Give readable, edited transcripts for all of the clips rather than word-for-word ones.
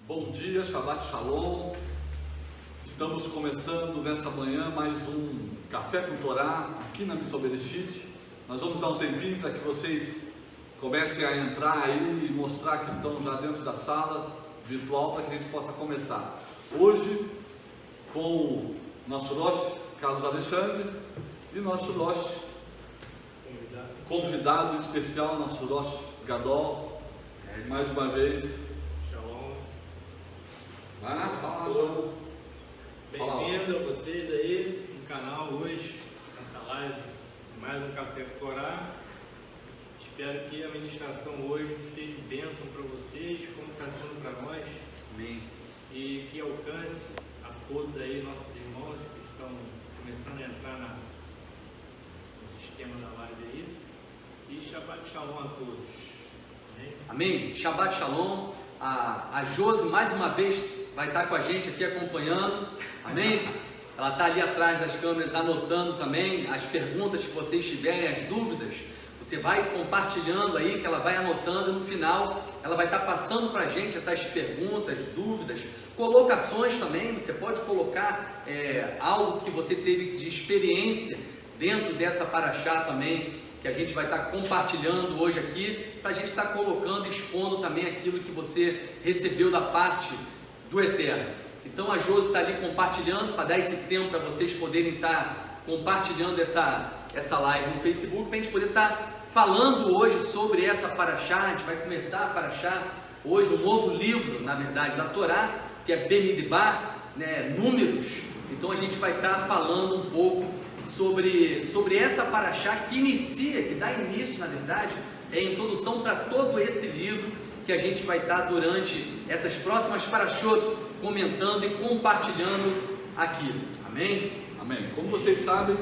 Bom dia, Shabbat Shalom. Estamos começando nessa manhã mais um Café com Torá aqui na Missão Bereshit. Nós vamos dar um tempinho para que vocês comecem a entrar aí e mostrar que estão já dentro da sala virtual para que a gente possa começar. Hoje com o nosso Rosh, Carlos Alexandre, e nosso Rosh convidado especial, nosso Rosh Gadol, mais uma vez. Vai lá, fala lá. Bem-vindo a vocês aí no canal hoje, nessa live, mais um Café com Torá. Espero que a ministração hoje seja bênção para vocês, como está sendo para nós. Amém. E que alcance a todos aí, nossos irmãos que estão começando a entrar no sistema da live aí. E Shabbat Shalom a todos. Amém? Amém. Shabbat Shalom. A Josi mais uma vez vai estar com a gente aqui acompanhando. Amém? Ela está ali atrás das câmeras anotando também as perguntas que vocês tiverem, as dúvidas. Você vai compartilhando aí, que ela vai anotando, no final ela vai estar passando para a gente essas perguntas, dúvidas, colocações também. Você pode colocar algo que você teve de experiência dentro dessa paraxá também, que a gente vai estar compartilhando hoje aqui, para a gente estar colocando, expondo também aquilo que você recebeu da parte do Eterno. Então a Josi está ali compartilhando, para dar esse tempo para vocês poderem estar compartilhando essa live no Facebook, para a gente poder estar falando hoje sobre essa paraxá. A gente vai começar a paraxá hoje, um novo livro, na verdade, da Torá, que é Bemidbar, né, Números. Então a gente vai estar falando um pouco sobre essa paraxá que inicia, que dá início, na verdade, é a introdução para todo esse livro que a gente vai estar durante essas próximas paraxot comentando e compartilhando aqui. Amém? Amém. Como vocês sabem,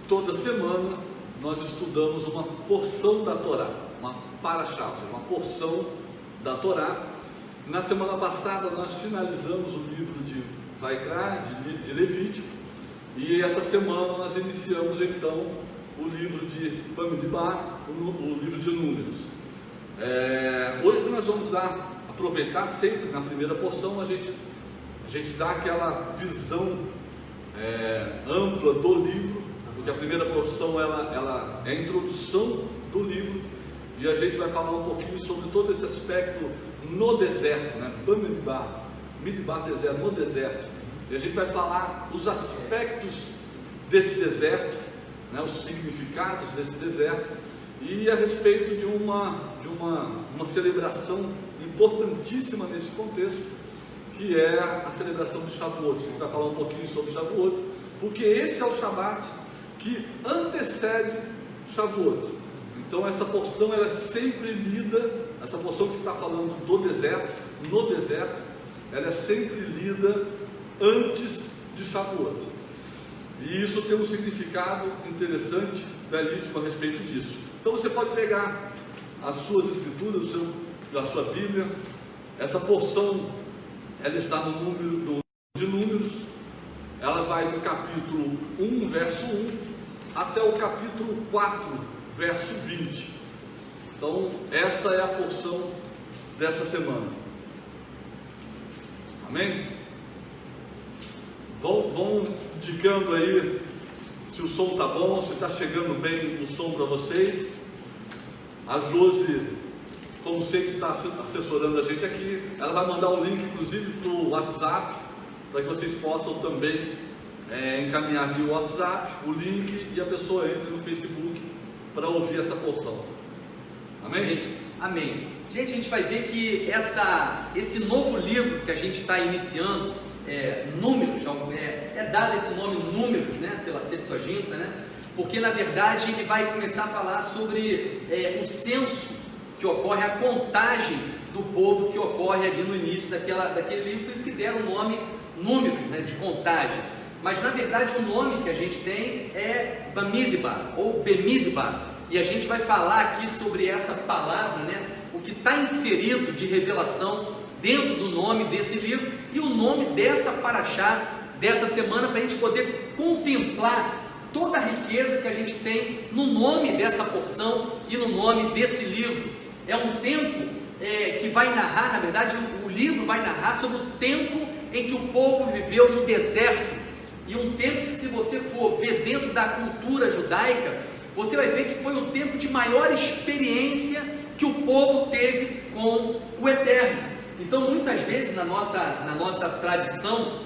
toda semana nós estudamos uma porção da Torá, uma paraxá, ou seja, uma porção da Torá. Na semana passada nós finalizamos o livro de Vaikra, de Levítico, e essa semana nós iniciamos então o livro de Bamidbar, o livro de Números. Hoje nós vamos aproveitar sempre na primeira porção, a gente dá aquela visão ampla do livro, porque a primeira porção ela é a introdução do livro, e a gente vai falar um pouquinho sobre todo esse aspecto no deserto, né? Bamidbar, Midbar, deserto, no deserto. E a gente vai falar os aspectos desse deserto, né, os significados desse deserto, e a respeito de uma celebração importantíssima nesse contexto, que é a celebração de Shavuot. A gente vai falar um pouquinho sobre Shavuot, porque esse é o Shabat que antecede Shavuot. Então essa porção ela é sempre lida, essa porção que está falando do deserto, no deserto, ela é sempre lida antes de Shavuot. E isso tem um significado interessante, belíssimo a respeito disso. Então você pode pegar as suas escrituras, a sua Bíblia. Essa porção ela está no número de Números. Ela vai do capítulo 1, verso 1, até o capítulo 4, verso 20. Então essa é a porção dessa semana. Amém? Vão indicando aí se o som está bom, se está chegando bem o som para vocês. A Josi, como sempre, está assessorando a gente aqui. Ela vai mandar o link, inclusive, para o WhatsApp, para que vocês possam também encaminhar via WhatsApp o link e a pessoa entre no Facebook para ouvir essa porção. Amém? Amém. Gente, a gente vai ver que esse novo livro que a gente está iniciando, Números, é dado esse nome Números, né, pela Septuaginta, né, porque na verdade ele vai começar a falar sobre o censo que ocorre, a contagem do povo que ocorre ali no início daquele livro, por isso que deram o nome Números, né, de contagem. Mas na verdade o nome que a gente tem é Bamidbar ou Bemidbar, e a gente vai falar aqui sobre essa palavra, né, o que está inserido de revelação dentro do nome desse livro e o nome dessa paraxá dessa semana, para a gente poder contemplar toda a riqueza que a gente tem no nome dessa porção e no nome desse livro. É um tempo que vai narrar, na verdade, o livro vai narrar sobre o tempo em que o povo viveu no deserto. E um tempo que, se você for ver dentro da cultura judaica, você vai ver que foi o tempo de maior experiência que o povo teve com o Eterno. Então, muitas vezes na nossa tradição,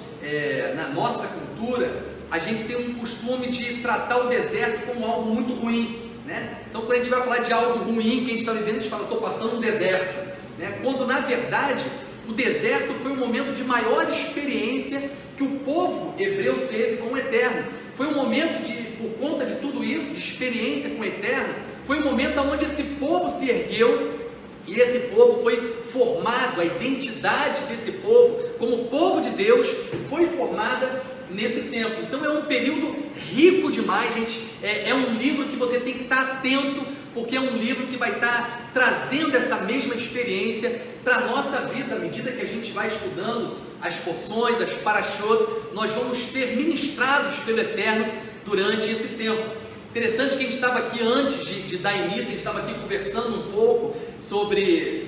na nossa cultura, a gente tem um costume de tratar o deserto como algo muito ruim, né? Então, quando a gente vai falar de algo ruim que a gente está vivendo, a gente fala, estou passando um deserto, né? Quando, na verdade, o deserto foi um momento de maior experiência que o povo hebreu teve com o Eterno. Foi um momento por conta de tudo isso, de experiência com o Eterno, foi um momento onde esse povo se ergueu e esse povo foi formado, a identidade desse povo, como povo de Deus, foi formada nesse tempo. Então é um período rico demais, gente. É um livro que você tem que estar atento, porque é um livro que vai estar trazendo essa mesma experiência para a nossa vida. À medida que a gente vai estudando as porções, as parashot, nós vamos ser ministrados pelo Eterno durante esse tempo. Interessante que a gente estava aqui antes de dar início, a gente estava aqui conversando um pouco sobre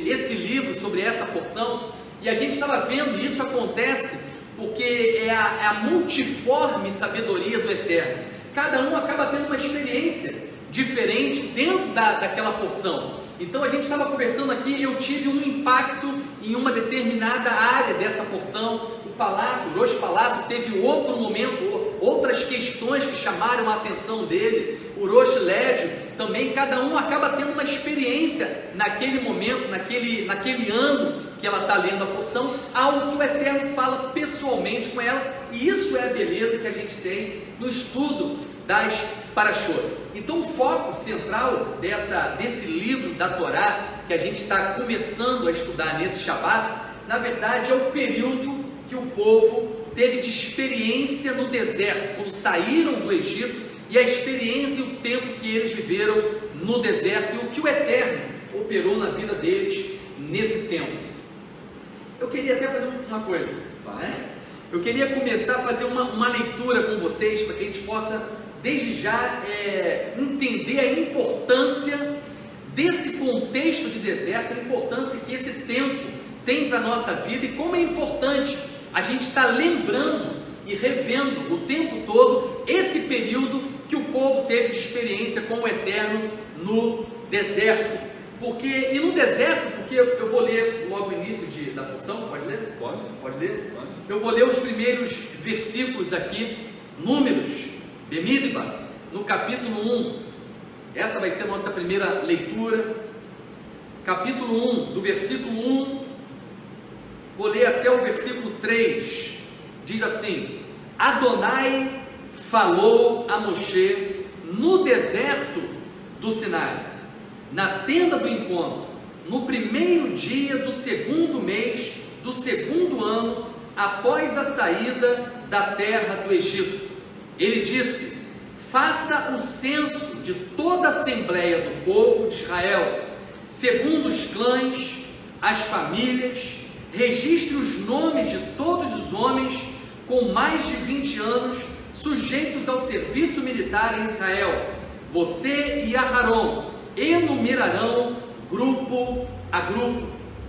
esse livro, sobre essa porção, e a gente estava vendo, e isso acontece porque é a multiforme sabedoria do Eterno. Cada um acaba tendo uma experiência diferente dentro daquela porção. Então a gente estava conversando aqui, eu tive um impacto em uma determinada área dessa porção. O Rosh Palácio teve outro momento, outras questões que chamaram a atenção dele. O Rosh Lédio também, cada um acaba tendo uma experiência naquele momento, naquele ano que ela está lendo a porção, algo que o Eterno fala pessoalmente com ela, e isso é a beleza que a gente tem no estudo das parashot. Então o foco central desse livro da Torá, que a gente está começando a estudar nesse Shabat, na verdade é o período que o povo teve de experiência no deserto, quando saíram do Egito, e a experiência e o tempo que eles viveram no deserto, e o que o Eterno operou na vida deles nesse tempo. Eu queria até fazer uma coisa, né? Eu queria começar a fazer uma leitura com vocês, para que a gente possa, desde já, entender a importância desse contexto de deserto, a importância que esse tempo tem para a nossa vida, e como é importante a gente estar lembrando e revendo o tempo todo esse período que o povo teve de experiência com o Eterno no deserto. E no deserto, porque eu vou ler logo o início da porção, pode ler? Pode ler? Pode. Eu vou ler os primeiros versículos aqui, Números, Bemidbar, no capítulo 1. Essa vai ser a nossa primeira leitura. Capítulo 1, do versículo 1, vou ler até o versículo 3. Diz assim: Adonai falou a Moshe no deserto do Sinai, na tenda do encontro, no primeiro dia do segundo mês do segundo ano após a saída da terra do Egito. Ele disse: faça o censo de toda a assembleia do povo de Israel, segundo os clãs, as famílias, registre os nomes de todos os homens com mais de 20 anos sujeitos ao serviço militar em Israel. Você e Aharon enumerarão grupo a grupo.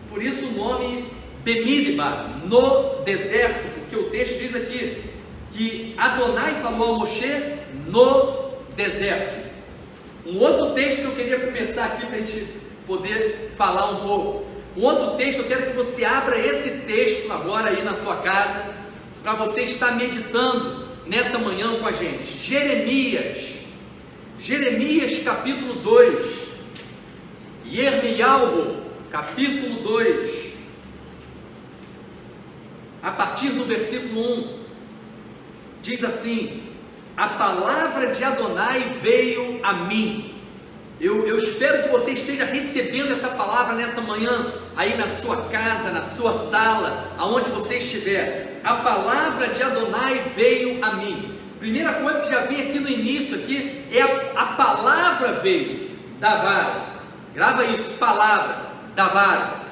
Por isso o nome Bemidbar, no deserto, porque o texto diz aqui que Adonai falou a Moshe no deserto. Um outro texto que eu queria começar aqui para a gente poder falar um pouco. Um outro texto, eu quero que você abra esse texto agora aí na sua casa, para você estar meditando nessa manhã com a gente. Jeremias capítulo 2, Yirmiyahu capítulo 2, a partir do versículo 1, diz assim: a palavra de Adonai veio a mim. Eu espero que você esteja recebendo essa palavra nessa manhã, aí na sua casa, na sua sala, aonde você estiver. A palavra de Adonai veio a mim. Primeira coisa que já vem aqui no início aqui é a palavra veio, Davar. Grava isso, palavra, Davar.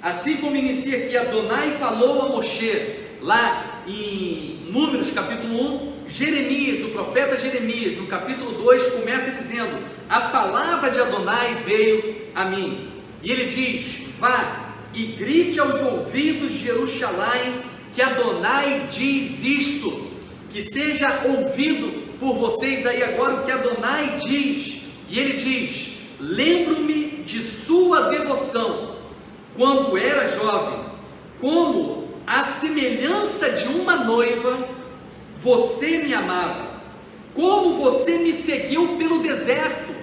Assim como inicia aqui, Adonai falou a Moshe, lá em Números capítulo 1, Jeremias, o profeta Jeremias, no capítulo 2, começa dizendo: a palavra de Adonai veio a mim. E ele diz: vá e grite aos ouvidos de Jerusalém que Adonai diz isto, que seja ouvido por vocês aí agora o que Adonai diz. E ele diz: lembro-me de sua devoção quando era jovem, como à semelhança de uma noiva você me amava, como você me seguiu pelo deserto,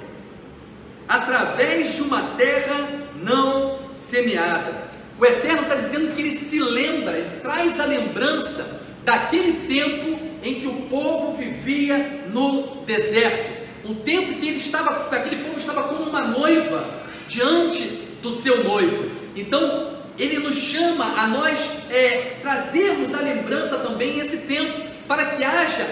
através de uma terra não semeada. O Eterno está dizendo que ele se lembra, ele traz a lembrança daquele tempo em que o povo vivia no deserto, um tempo que aquele povo estava como uma noiva diante do seu noivo. Então ele nos chama a nós trazermos a lembrança também esse tempo, para que haja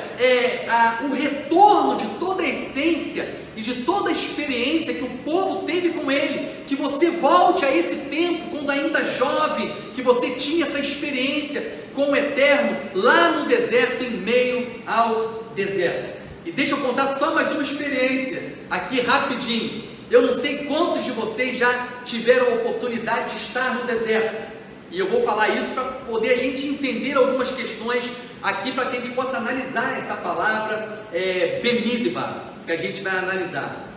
o retorno de toda a essência e de toda a experiência que o povo teve com ele, que você volte a esse tempo, quando ainda jovem, que você tinha essa experiência com o Eterno, lá no deserto, em meio ao deserto. E deixa eu contar só mais uma experiência, aqui rapidinho. Eu não sei quantos de vocês já tiveram a oportunidade de estar no deserto, e eu vou falar isso para poder a gente entender algumas questões aqui, para que a gente possa analisar essa palavra Bemidbar, que a gente vai analisar.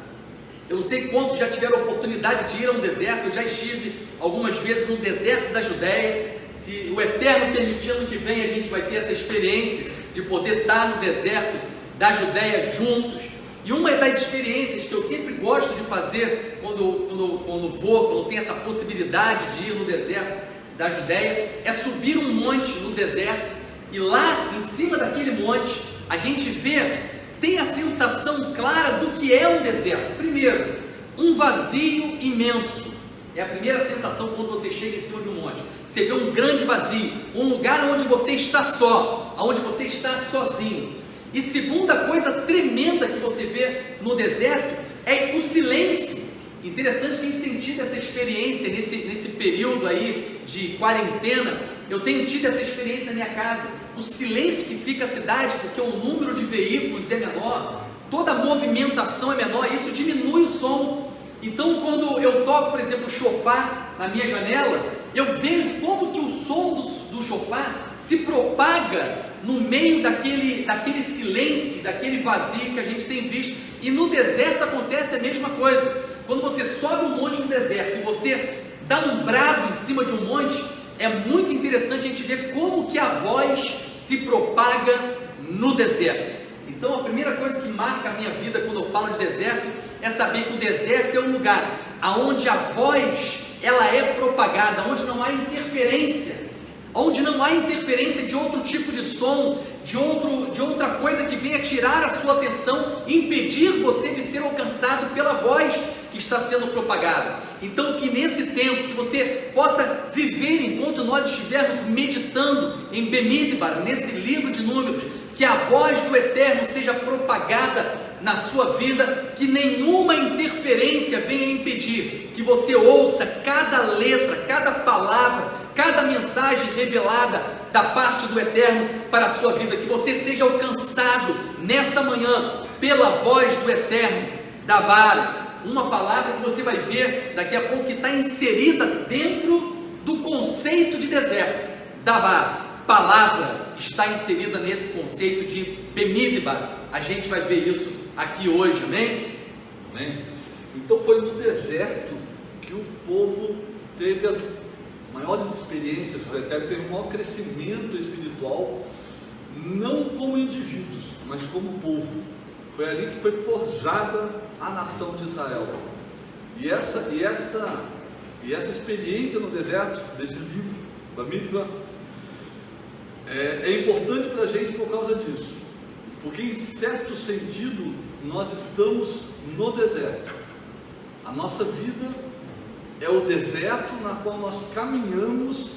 Eu não sei quantos já tiveram a oportunidade de ir ao deserto. Eu já estive algumas vezes no deserto da Judéia. Se o Eterno permitir, ano que vem a gente vai ter essa experiência de poder estar no deserto da Judéia juntos. E uma das experiências que eu sempre gosto de fazer quando tenho essa possibilidade de ir no deserto da Judéia, é subir um monte no deserto, e lá em cima daquele monte a gente tem a sensação clara do que é um deserto. Primeiro, um vazio imenso. É a primeira sensação quando você chega em cima de um monte. Você vê um grande vazio, um lugar onde você está só, onde você está sozinho. E segunda coisa tremenda que você vê no deserto é o silêncio. Interessante que a gente tem tido essa experiência nesse período aí de quarentena. Eu tenho tido essa experiência na minha casa, o silêncio que fica a cidade, porque o número de veículos é menor, toda a movimentação é menor, e isso diminui o som. Então quando eu toco, por exemplo, o shofar na minha janela, eu vejo como que o som do shofar se propaga no meio daquele silêncio, daquele vazio que a gente tem visto. E no deserto acontece a mesma coisa. Quando você sobe um monte no deserto e você dá um brado em cima de um monte, é muito interessante a gente ver como que a voz se propaga no deserto. Então a primeira coisa que marca a minha vida quando eu falo de deserto é saber que o deserto é um lugar onde a voz ela é propagada, onde não há interferência, onde não há interferência de outro tipo de som, de outra coisa que venha tirar a sua atenção, impedir você de ser alcançado pela voz que está sendo propagada. Então que nesse tempo que você possa viver, enquanto nós estivermos meditando em Bemidbar, nesse livro de Números, que a voz do Eterno seja propagada na sua vida, que nenhuma interferência venha impedir, que você ouça cada letra, cada palavra, cada mensagem revelada da parte do Eterno para a sua vida, que você seja alcançado nessa manhã pela voz do Eterno da vara. Uma palavra que você vai ver daqui a pouco que está inserida dentro do conceito de deserto, da vara. Palavra está inserida nesse conceito de Bemidbar. A gente vai ver isso aqui hoje, amém? Amém? Então foi no deserto que o povo teve as maiores experiências, teve um maior crescimento espiritual, não como indivíduos, mas como povo. Foi ali que foi forjada a nação de Israel. E essa experiência no deserto, desse livro, Bemidbar, é importante para a gente por causa disso, porque em certo sentido nós estamos no deserto. A nossa vida é o deserto na qual nós caminhamos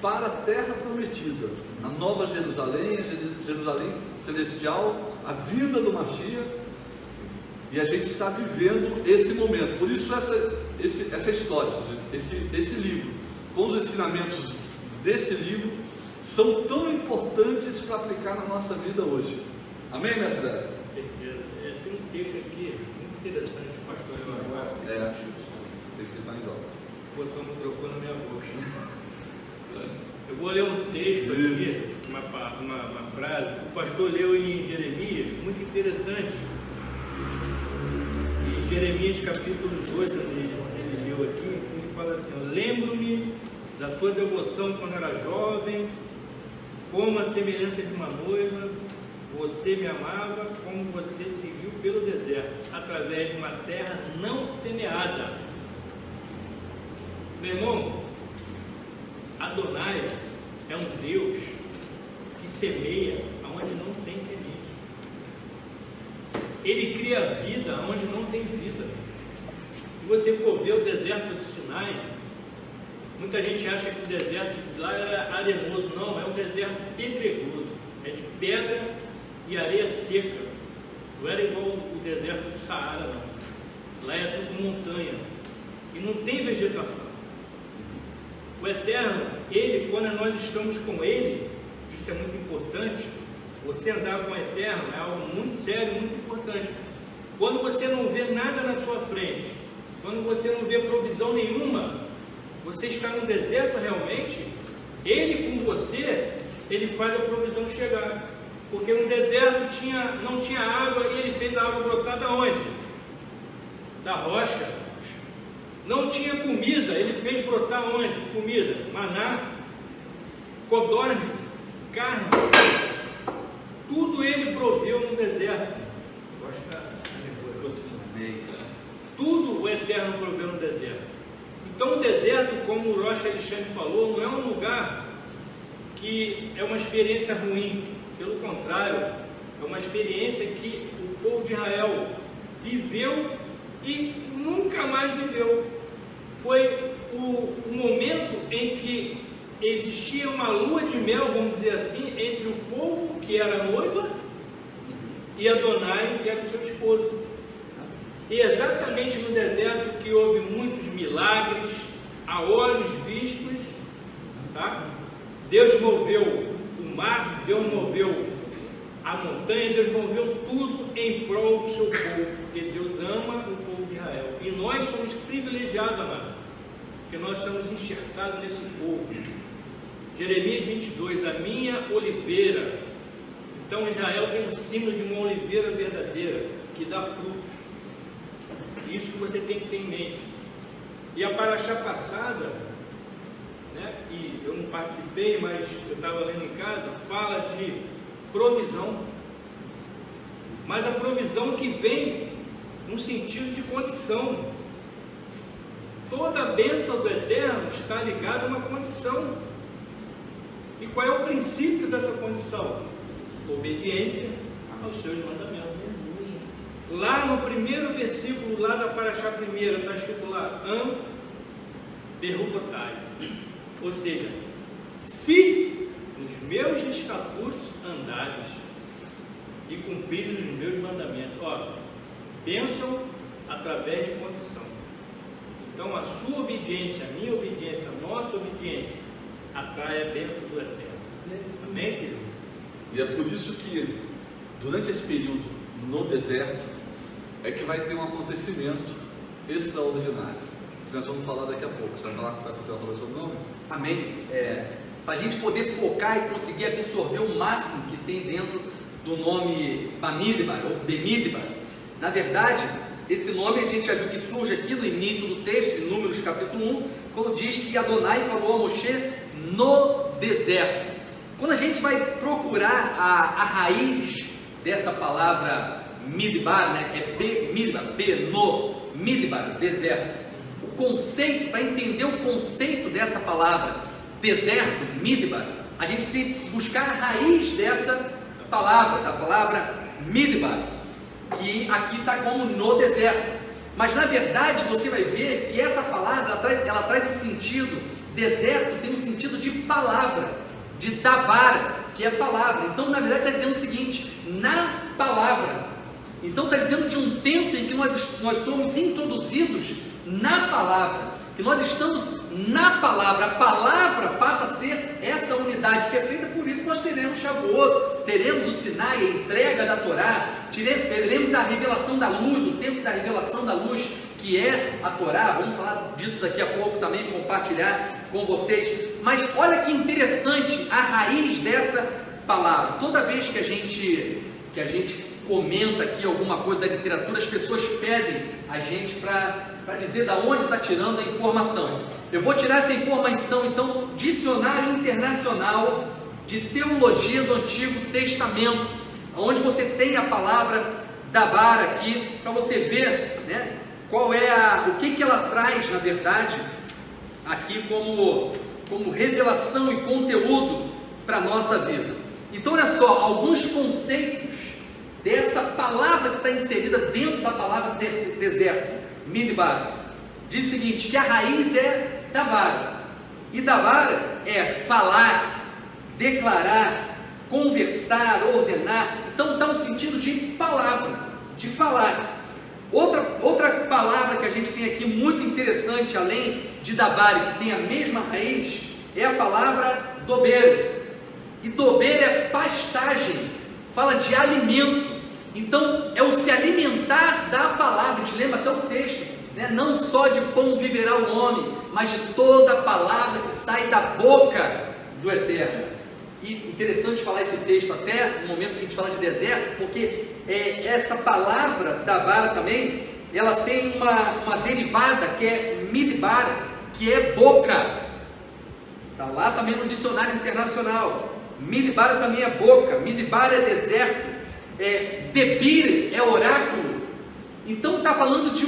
para a terra prometida, a nova Jerusalém, a Jerusalém celestial, a vinda do Mashiach, e a gente está vivendo esse momento. Por isso essa história, esse livro, com os ensinamentos desse livro, são tão importantes para aplicar na nossa vida hoje. Amém, mestre? Tem um texto aqui muito interessante, pastor. Tem que ser mais alto. botou o microfone na minha boca. Eu vou ler um texto aqui, uma frase, que o pastor leu em Jeremias, muito interessante. Em Jeremias capítulo 2, ele leu aqui, ele fala assim: lembro-me da sua devoção quando era jovem, como a semelhança de uma noiva, você me amava, como você seguiu pelo deserto, através de uma terra não semeada. Meu irmão, Adonai é um Deus que semeia onde não tem semente. Ele cria vida onde não tem vida. Se você for ver o deserto do Sinai, muita gente acha que o deserto lá era arenoso. Não, é um deserto pedregoso. É de pedra e areia seca. Não era igual o deserto do Saara, não. Lá é tudo montanha. E não tem vegetação. O Eterno, Ele, quando nós estamos com Ele, isso é muito importante. Você andar com o Eterno é algo muito sério, muito importante. Quando você não vê nada na sua frente, quando você não vê provisão nenhuma, você está no deserto realmente, Ele com você, Ele faz a provisão chegar. Porque no deserto não tinha água e Ele fez a água brotar da onde? Da rocha. Não tinha comida, Ele fez brotar onde? Comida, maná, codorna, carne. Tudo Ele proveu no deserto. Tudo o Eterno proveu no deserto. Então o deserto, como o Rocha Alexandre falou, não é um lugar que é uma experiência ruim. Pelo contrário, é uma experiência que o povo de Israel viveu e nunca mais viveu. Foi o momento em que existia uma lua de mel, vamos dizer assim, entre o povo que era noiva e Adonai, que era seu esposo. E exatamente no deserto que houve muitos milagres, a olhos vistos, tá? Deus moveu o mar, Deus moveu a montanha, Deus moveu tudo em prol do seu povo, porque Deus ama o povo de Israel. E nós somos privilegiados, amados, porque nós estamos enxertados nesse povo. Jeremias 22, a minha oliveira. Então Israel tem o símbolo de uma oliveira verdadeira, que dá frutos. Isso que você tem que ter em mente. E a paraxá passada, né, e eu não participei, mas eu estava lendo em casa, fala de provisão. Mas a provisão que vem no sentido de condição. Toda a bênção do Eterno está ligada a uma condição. E qual é o princípio dessa condição? Obediência aos seus mandamentos. Lá no primeiro versículo, lá da paraxá primeira, está escrito lá, Am Berubotai. Ou seja, se nos meus estatutos andares e cumprires os meus mandamentos. Ó, bênção através de condição. Então a sua obediência, a minha obediência, a nossa obediência atrai a bênção do Eterno. Amém, querido? E é por isso que durante esse período no deserto é que vai ter um acontecimento extraordinário, que nós vamos falar daqui a pouco. Você vai falar que você vai falar sobre o nome? Amém? Para a gente poder focar e conseguir absorver o máximo que tem dentro do nome Bamidbar ou Bemidbar. Na verdade, esse nome a gente já viu que surge aqui no início do texto, em Números capítulo 1, quando diz que Adonai falou a Moshe no deserto. Quando a gente vai procurar a raiz dessa palavra Midbar, né? É Bemidbar, no Midbar, deserto. O conceito, para entender o conceito dessa palavra, deserto, Midbar, a gente precisa buscar a raiz dessa palavra, da palavra Midbar, que aqui está como no deserto. Mas na verdade você vai ver que essa palavra ela traz um sentido, deserto tem um sentido de palavra, de Davara, que é palavra. Então na verdade está dizendo o seguinte, na palavra. Então está dizendo de um tempo em que nós somos introduzidos na palavra, que nós estamos na palavra. A palavra passa a ser essa unidade perfeita. Por isso nós teremos Shavuot, teremos o Sinai, a entrega da Torá, teremos a revelação da luz, o tempo da revelação da luz, que é a Torá. Vamos falar disso daqui a pouco também, compartilhar com vocês. Mas olha que interessante a raiz dessa palavra. Toda vez que a gente comenta aqui alguma coisa da literatura, as pessoas pedem a gente para dizer da onde está tirando a informação. Eu vou tirar essa informação então do Dicionário Internacional de Teologia do Antigo Testamento, onde você tem a palavra dabar aqui, para você ver, né, qual é o que ela traz, na verdade, aqui como revelação e conteúdo para a nossa vida. Então olha só, alguns conceitos dessa palavra que está inserida dentro da palavra deserto, midbar. Diz o seguinte, que a raiz é davar, e davar é falar, declarar, conversar, ordenar. Então está no sentido de palavra, de falar. Outra palavra que a gente tem aqui muito interessante, além de davar, que tem a mesma raiz, é a palavra dober. E dober é pastagem, fala de alimento. Então é o se alimentar da palavra. A gente lembra até o texto, né? Não só de pão viverá o homem, mas de toda a palavra que sai da boca do Eterno. E interessante falar esse texto até no momento que a gente fala de deserto, porque essa palavra dabar também, ela tem uma derivada que é midbar, que é boca. Está lá também no Dicionário Internacional. Midbar também é boca, midbar é deserto, debir é oráculo. Então está falando de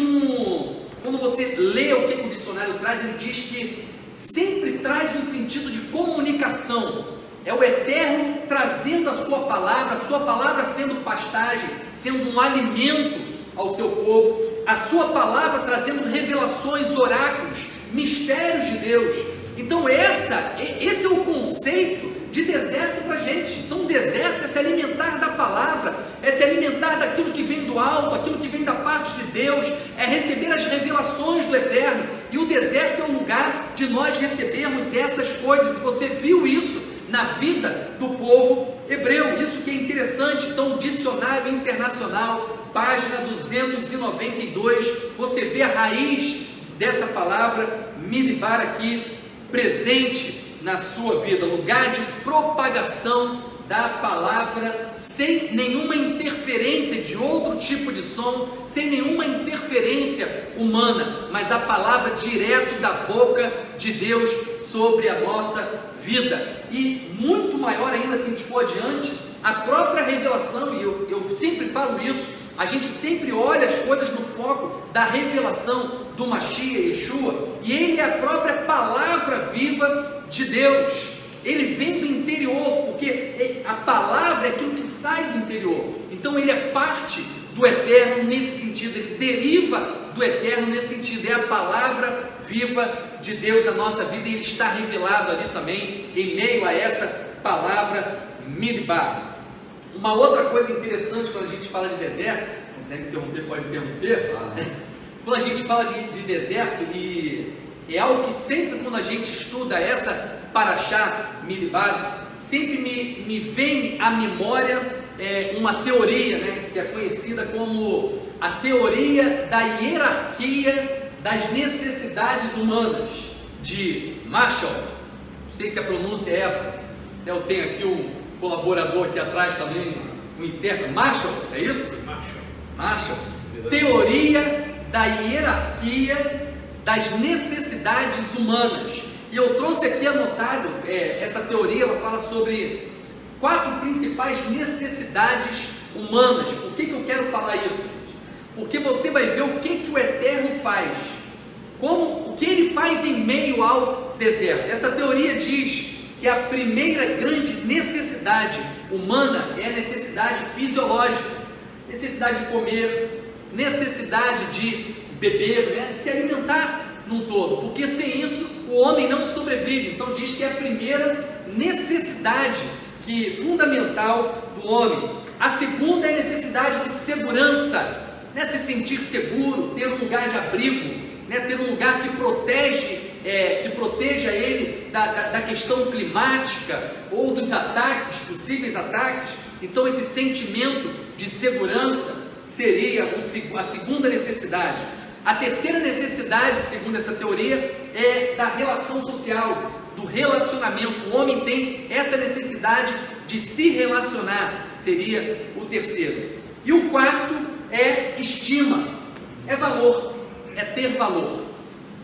quando você lê o que o dicionário traz, ele diz que sempre traz um sentido de comunicação. É o Eterno trazendo a sua palavra sendo pastagem, sendo um alimento ao seu povo, a sua palavra trazendo revelações, oráculos, mistérios de Deus. Então esse é o conceito de deserto para a gente. Então deserto é se alimentar da palavra, é se alimentar daquilo que vem do alto, aquilo que vem da parte de Deus, é receber as revelações do Eterno. E o deserto é o lugar de nós recebermos essas coisas, e você viu isso na vida do povo hebreu. Isso que é interessante. Então, Dicionário Internacional, página 292, você vê a raiz dessa palavra midbar aqui presente na sua vida, lugar de propagação da palavra, sem nenhuma interferência de outro tipo de som, sem nenhuma interferência humana, mas a palavra direto da boca de Deus sobre a nossa vida. E muito maior ainda, se a gente for adiante, a própria revelação, e eu sempre falo isso, a gente sempre olha as coisas no foco da revelação do Mashiach, Yeshua, e ele é a própria palavra viva de Deus. Ele vem do interior, porque a palavra é aquilo que sai do interior. Então ele é parte do Eterno nesse sentido, ele deriva do Eterno nesse sentido, é a palavra viva de Deus, a nossa vida, e ele está revelado ali também, em meio a essa palavra midbar. Uma outra coisa interessante quando a gente fala de deserto, se quiser me interromper, pode interromper, quando a gente fala de deserto, e é algo que sempre quando a gente estuda essa Parashá midbar, sempre me vem à memória uma teoria, né, que é conhecida como a teoria da hierarquia das necessidades humanas, de Marshall. Não sei se a pronúncia é essa, eu tenho aqui um colaborador aqui atrás também, um interno, Marshall, é isso? Marshall. Teoria da hierarquia das necessidades humanas. E eu trouxe aqui anotado, essa teoria, ela fala sobre 4 principais necessidades humanas. Por que eu quero falar isso? Porque você vai ver o que o Eterno faz, o que ele faz em meio ao deserto. Essa teoria diz que a primeira grande necessidade humana é a necessidade fisiológica, necessidade de comer, necessidade de beber, né? De se alimentar num todo, porque sem isso o homem não sobrevive. Então diz que é a primeira necessidade fundamental do homem. A segunda é a necessidade de segurança, né? Se sentir seguro, ter um lugar de abrigo, né? Ter um lugar que proteja ele da questão climática ou dos ataques, possíveis ataques. Então esse sentimento de segurança seria a segunda necessidade. A terceira necessidade, segundo essa teoria, é da relação social, do relacionamento. O homem tem essa necessidade de se relacionar, seria o terceiro. E o quarto é estima, é valor, é ter valor.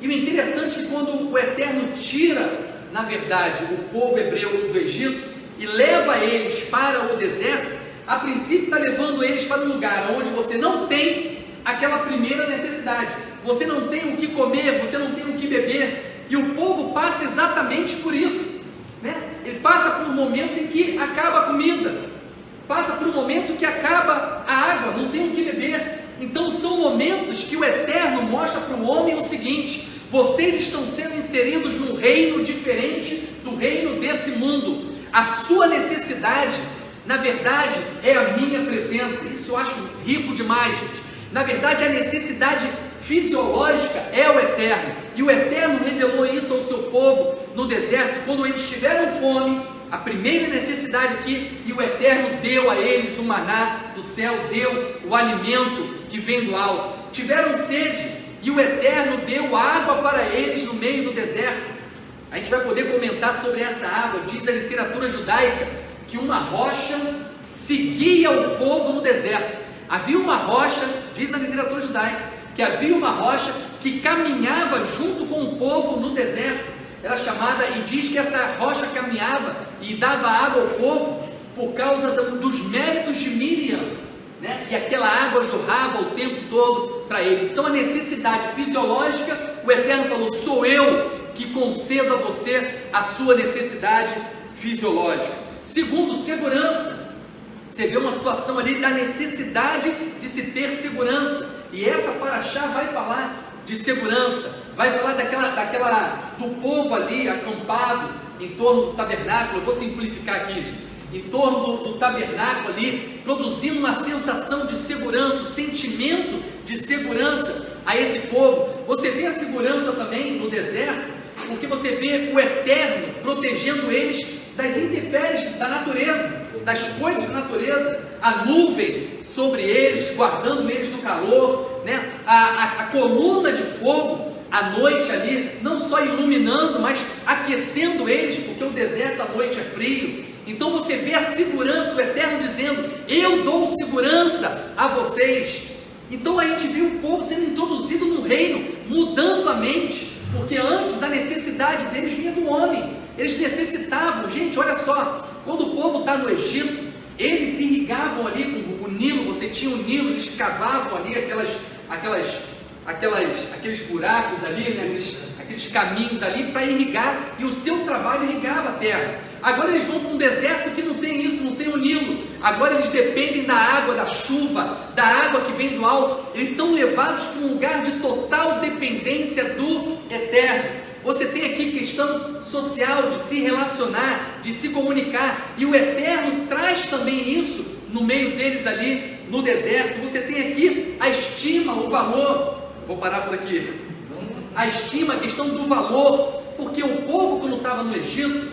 E o interessante é que quando o Eterno tira, na verdade, o povo hebreu do Egito e leva eles para o deserto, a princípio está levando eles para um lugar onde você não tem aquela primeira necessidade, você não tem o que comer, você não tem o que beber, e o povo passa exatamente por isso, né? Ele passa por momentos em que acaba a comida, passa por um momento que acaba a água, não tem o que beber. Então são momentos que o Eterno mostra para o homem o seguinte: vocês estão sendo inseridos num reino diferente do reino desse mundo. A sua necessidade, na verdade, é a minha presença. Isso eu acho rico demais, gente. Na verdade, a necessidade fisiológica é o Eterno. E o Eterno revelou isso ao seu povo no deserto, quando eles tiveram fome. A primeira necessidade aqui, e o Eterno deu a eles o maná do céu, deu o alimento que vem do alto. Tiveram sede, e o Eterno deu água para eles no meio do deserto. A gente vai poder comentar sobre essa água. Diz a literatura judaica que uma rocha seguia o povo no deserto. Havia uma rocha, diz a literatura judaica, que havia uma rocha que caminhava junto com o povo no deserto. Era chamada, e diz que essa rocha caminhava e dava água ao povo por causa dos méritos de Miriam, né? E aquela água jorrava o tempo todo para eles. Então a necessidade fisiológica, o Eterno falou: sou eu que concedo a você a sua necessidade fisiológica. Segundo, segurança. Você vê uma situação ali da necessidade de se ter segurança, e essa paraxá vai falar de segurança, vai falar do povo ali acampado em torno do tabernáculo. Eu vou simplificar aqui, gente. Em torno do tabernáculo ali, produzindo uma sensação de segurança, um sentimento de segurança a esse povo. Você vê a segurança também no deserto, porque você vê o Eterno protegendo eles das intempéries da natureza, das coisas da natureza, a nuvem sobre eles, guardando eles do calor, né? A coluna de fogo à noite ali, não só iluminando, mas aquecendo eles, porque o deserto à noite é frio. Então você vê a segurança, o Eterno dizendo: eu dou segurança a vocês. Então a gente viu o povo sendo introduzido no reino, mudando a mente, porque antes a necessidade deles vinha do homem. Eles necessitavam, gente, olha só, quando o povo está no Egito, eles irrigavam ali com o Nilo. Você tinha o Nilo, eles cavavam ali aqueles buracos ali, né? aqueles caminhos ali para irrigar, e o seu trabalho irrigava a terra. Agora eles vão para um deserto que não tem isso, não tem o Nilo. Agora eles dependem da água, da chuva, da água que vem do alto. Eles são levados para um lugar de total dependência do Eterno. Você tem aqui questão social, de se relacionar, de se comunicar, e o Eterno traz também isso no meio deles ali no deserto. Você tem aqui a estima, o valor. Vou parar por aqui. A estima, a questão do valor, porque o povo, quando estava no Egito,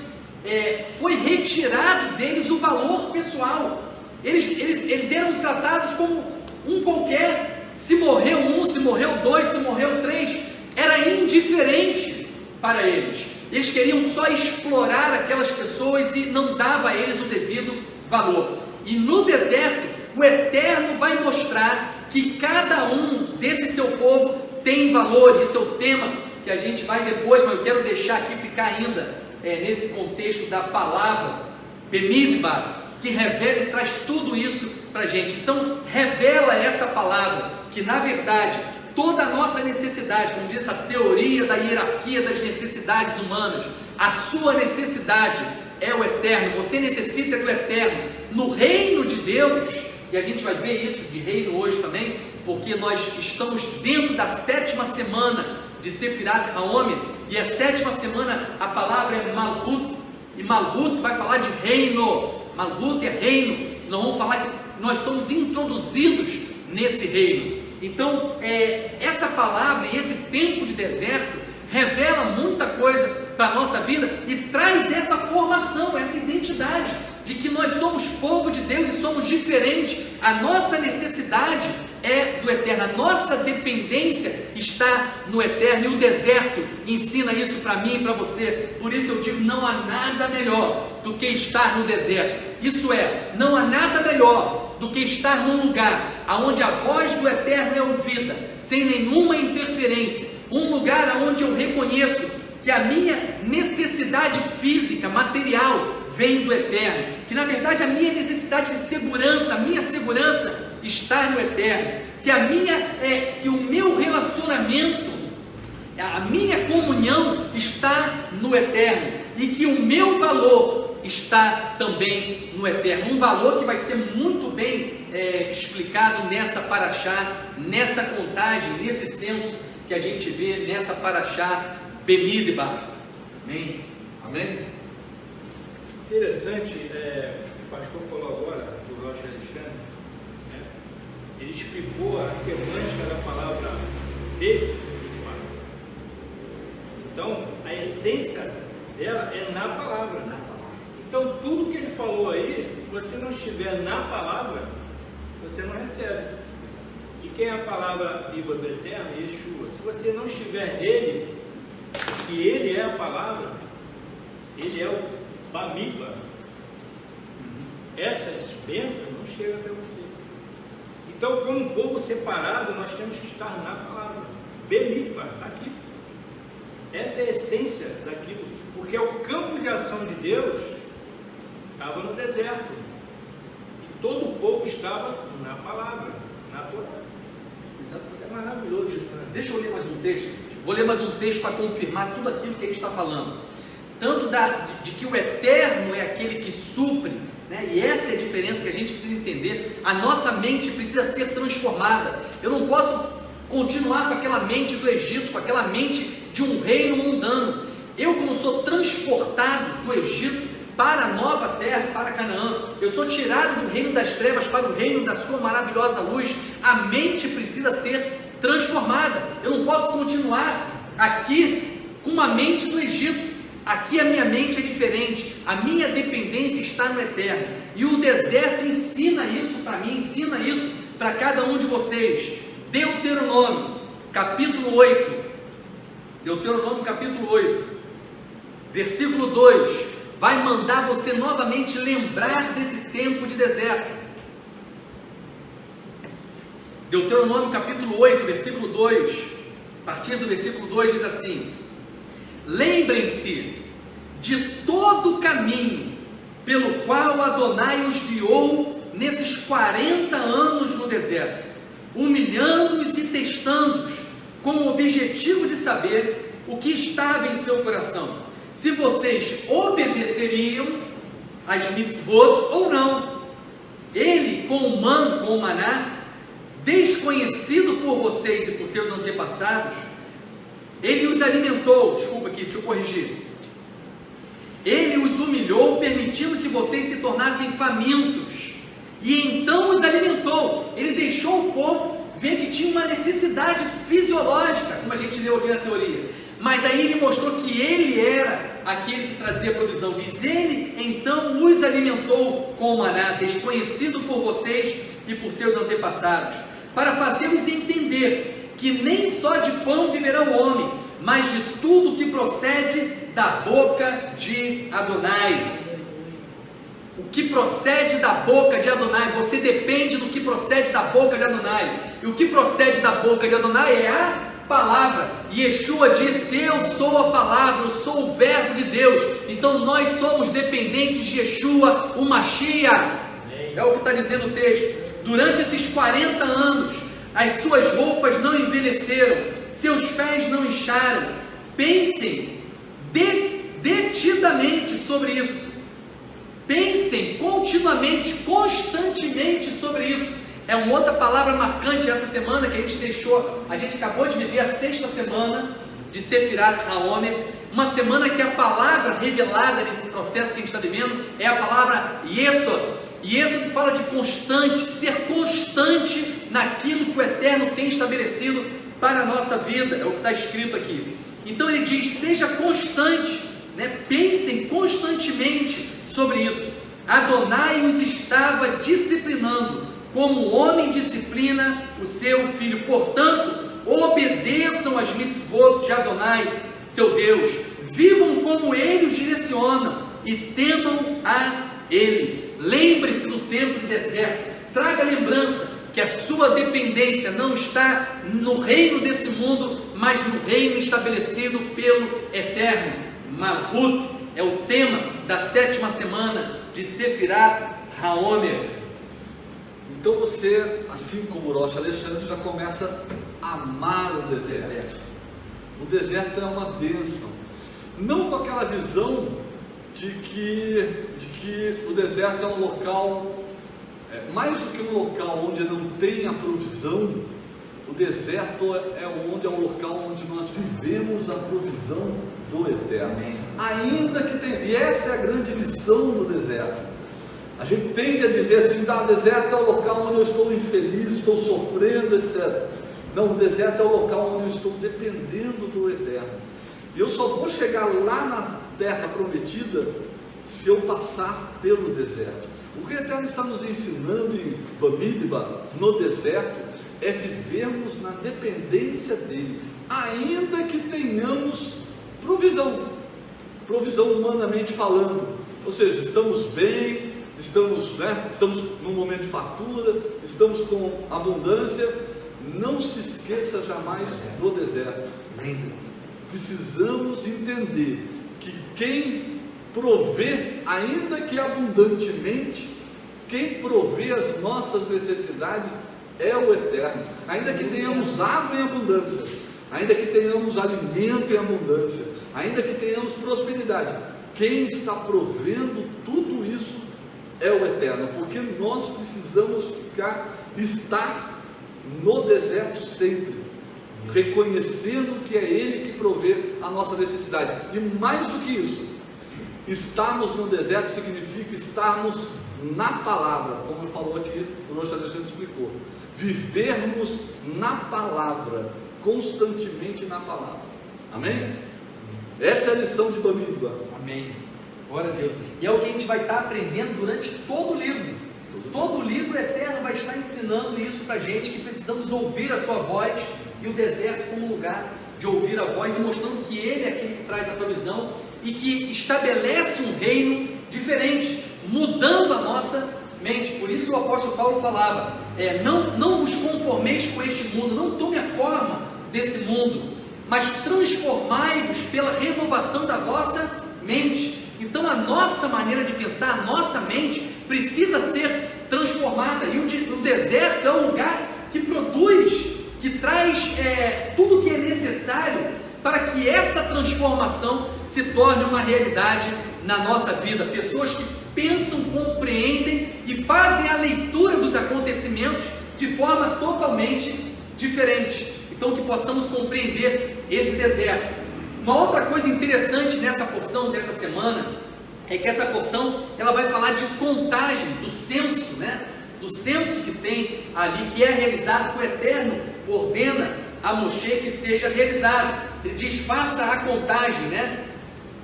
foi retirado deles o valor pessoal. Eles eram tratados como um qualquer. Se morreu um, se morreu dois, se morreu três, era indiferente para eles. Eles queriam só explorar aquelas pessoas e não dava a eles o devido valor. E no deserto, o Eterno vai mostrar que cada um desse seu povo tem valor. Esse é o tema que a gente vai depois, mas eu quero deixar aqui ficar ainda nesse contexto da palavra Bemidbar, que revela e traz tudo isso para a gente. Então revela essa palavra, que na verdade toda a nossa necessidade, como diz a teoria da hierarquia das necessidades humanas, a sua necessidade é o Eterno. Você necessita do Eterno no reino de Deus, e a gente vai ver isso de reino hoje também, porque nós estamos dentro da 7ª semana de Sefirat Haomer, e a 7ª semana a palavra é Malhut, e Malhut vai falar de reino. Malhut é reino. Nós vamos falar que nós somos introduzidos nesse reino. Então, essa palavra e esse tempo de deserto revela muita coisa para a nossa vida e traz essa formação, essa identidade de que nós somos povo de Deus e somos diferentes. A nossa necessidade é do eterno, a nossa dependência está no eterno, e o deserto ensina isso para mim e para você. Por isso eu digo, não há nada melhor do que estar no deserto. Isso é, não há nada melhor do que estar num lugar onde a voz do eterno é ouvida, sem nenhuma interferência, um lugar onde eu reconheço que a minha necessidade física, material, vem do eterno, que na verdade a minha necessidade de segurança, a minha segurança está no eterno, que o meu relacionamento, a minha comunhão está no eterno, e que o meu valor está também no eterno, um valor que vai ser muito bem explicado nessa paraxá, nessa contagem, nesse censo que a gente vê nessa paraxá Bemidbar. Amém? Amém? Interessante, o pastor falou agora, do Rocha Alexandre, né? Ele explicou a semântica da palavra Bemidbar. Então, a essência dela é na palavra. Então, tudo que ele falou aí, se você não estiver na palavra, você não recebe. E quem é a palavra viva do eterno? Yeshua. Se você não estiver nele, que ele é a palavra, ele é o Bamidbar. Essas bênçãos não chegam até você. Então, como um povo separado, nós temos que estar na palavra. Bemidbar, está aqui. Essa é a essência daquilo, porque o campo de ação de Deus estava no deserto, e todo o povo estava na palavra, na Torá. É maravilhoso isso, né? Deixa eu ler mais um texto. Vou ler mais um texto para confirmar tudo aquilo que a gente está falando. Tanto de que o eterno é aquele que supre, né? E essa é a diferença que a gente precisa entender. A nossa mente precisa ser transformada. Eu não posso continuar com aquela mente do Egito, com aquela mente de um reino mundano. Eu, como sou transportado do Egito para a nova terra, para Canaã, eu sou tirado do reino das trevas para o reino da sua maravilhosa luz. A mente precisa ser transformada. Eu não posso continuar aqui com uma mente do Egito. Aqui a minha mente é diferente, a minha dependência está no eterno, e o deserto ensina isso para mim, ensina isso para cada um de vocês. Deuteronômio, capítulo 8, Deuteronômio capítulo 8, versículo 2, vai mandar você novamente lembrar desse tempo de deserto. Deuteronômio capítulo 8, versículo 2, a partir do versículo 2 diz assim: lembrem-se de todo o caminho pelo qual Adonai os guiou nesses 40 anos no deserto, humilhando-os e testando-os, com o objetivo de saber o que estava em seu coração, se vocês obedeceriam às mitzvot ou não. Ele, com o maná, desconhecido por vocês e por seus antepassados, ele os alimentou, desculpa aqui, deixa eu corrigir. Ele os humilhou, permitindo que vocês se tornassem famintos, e então os alimentou. Ele deixou o povo ver que tinha uma necessidade fisiológica, como a gente leu aqui na teoria, mas aí ele mostrou que ele era aquele que trazia provisão. Diz ele, então os alimentou com o maná, desconhecido por vocês e por seus antepassados, para fazê-los entender que nem só de pão viverá o homem, mas de tudo que procede da boca de Adonai. O que procede da boca de Adonai, você depende do que procede da boca de Adonai, e o que procede da boca de Adonai é a palavra. E Yeshua disse: eu sou a palavra, eu sou o verbo de Deus. Então nós somos dependentes de Yeshua, o Mashiach. É o que está dizendo o texto. Durante esses 40 anos, as suas roupas não envelheceram, seus pés não incharam. Pensem detidamente sobre isso. Pensem continuamente, constantemente sobre isso. É uma outra palavra marcante essa semana que a gente acabou de viver a 6ª semana de Sefirat HaOmer, uma semana que a palavra revelada nesse processo que a gente está vivendo é a palavra Yesod. Yesod fala de constante, ser constante naquilo que o Eterno tem estabelecido para a nossa vida, é o que está escrito aqui. Então ele diz: seja constante, né? Pensem constantemente sobre isso. Adonai os estava disciplinando como o homem disciplina o seu filho. Portanto, obedeçam às mitzvot de Adonai, seu Deus, vivam como Ele os direciona e temam a Ele. Lembre-se do tempo de deserto, traga lembrança que a sua dependência não está no reino desse mundo, mas no reino estabelecido pelo Eterno. Malhut é o tema da 7ª semana de Sefirat HaOmer. Então você, assim como o Rosh Alexandre, já começa a amar o deserto. O deserto é uma bênção, não com aquela visão de que o deserto é um local, mais do que um local onde não tem a provisão. O deserto é um local onde nós vivemos a provisão do Eterno. Amém. Ainda que tenha, e essa é a grande lição do deserto. A gente tende a dizer assim, o deserto é o local onde eu estou infeliz, estou sofrendo, etc. Não, o deserto é o local onde eu estou dependendo do Eterno. E eu só vou chegar lá na terra prometida se eu passar pelo deserto. O que o Eterno está nos ensinando em Bamidbar, no deserto, é vivermos na dependência dele, ainda que tenhamos provisão humanamente falando, ou seja, estamos bem, estamos num momento de fartura, estamos com abundância. Não se esqueça jamais do deserto. Lembre-se, precisamos entender que quem provê, ainda que abundantemente, quem provê as nossas necessidades é o Eterno. Ainda que tenhamos água em abundância, ainda que tenhamos alimento em abundância, ainda que tenhamos prosperidade, quem está provendo tudo isso é o Eterno, porque nós precisamos estar no deserto sempre, reconhecendo que é Ele que provê a nossa necessidade. E mais do que isso, estarmos no deserto significa estarmos na palavra, como falou aqui, o Rosh Alexandre explicou, vivermos na palavra, constantemente na palavra. Amém? Essa é a lição de Bamidbar. Amém. Glória a Deus. E é o que a gente vai estar aprendendo durante todo o livro. Todo o livro Eterno vai estar ensinando isso para a gente, que precisamos ouvir a sua voz, e o deserto como lugar de ouvir a voz, e mostrando que Ele é aquele que traz a provisão e que estabelece um reino diferente, mudando a nossa mente. Por isso o apóstolo Paulo falava, não vos conformeis com este mundo, não tome a forma desse mundo, mas transformai-vos pela renovação da vossa mente. Então a nossa maneira de pensar, a nossa mente precisa ser transformada, e o deserto é um lugar que produz, que traz tudo o que é necessário para que essa transformação se torne uma realidade na nossa vida. Pessoas que pensam, compreendem e fazem a leitura dos acontecimentos de forma totalmente diferente. Então que possamos compreender esse deserto. Uma outra coisa interessante nessa porção dessa semana é que essa porção ela vai falar de contagem, do censo, né? Do censo que tem ali, que é realizado, que o Eterno ordena a Moshe que seja realizado. Ele diz, faça a contagem, né?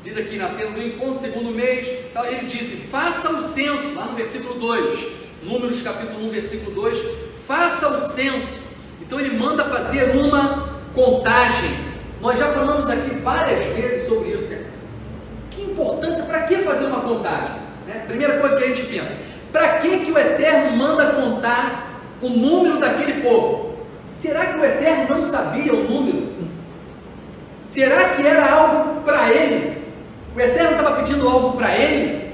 Diz aqui na tenda do encontro, segundo mês, ele disse, faça o censo, lá no versículo 2, Números capítulo 1, versículo 2, faça o censo. Então ele manda fazer uma contagem. Nós já falamos aqui várias vezes sobre isso, né? Que importância, para que fazer uma contagem? Né? Primeira coisa que a gente pensa, para que o Eterno manda contar o número daquele povo? Será que o Eterno não sabia o número? Será que era algo para ele? O Eterno estava pedindo algo para ele?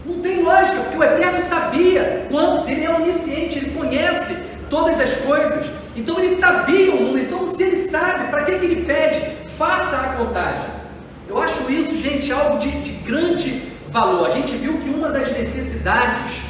Não tem lógica, porque o Eterno sabia quantos, ele é onisciente, ele conhece todas as coisas, então ele sabia o número. Então se ele sabe, para que ele pede? Faça a contagem. Eu acho isso, gente, algo de grande valor. A gente viu que uma das necessidades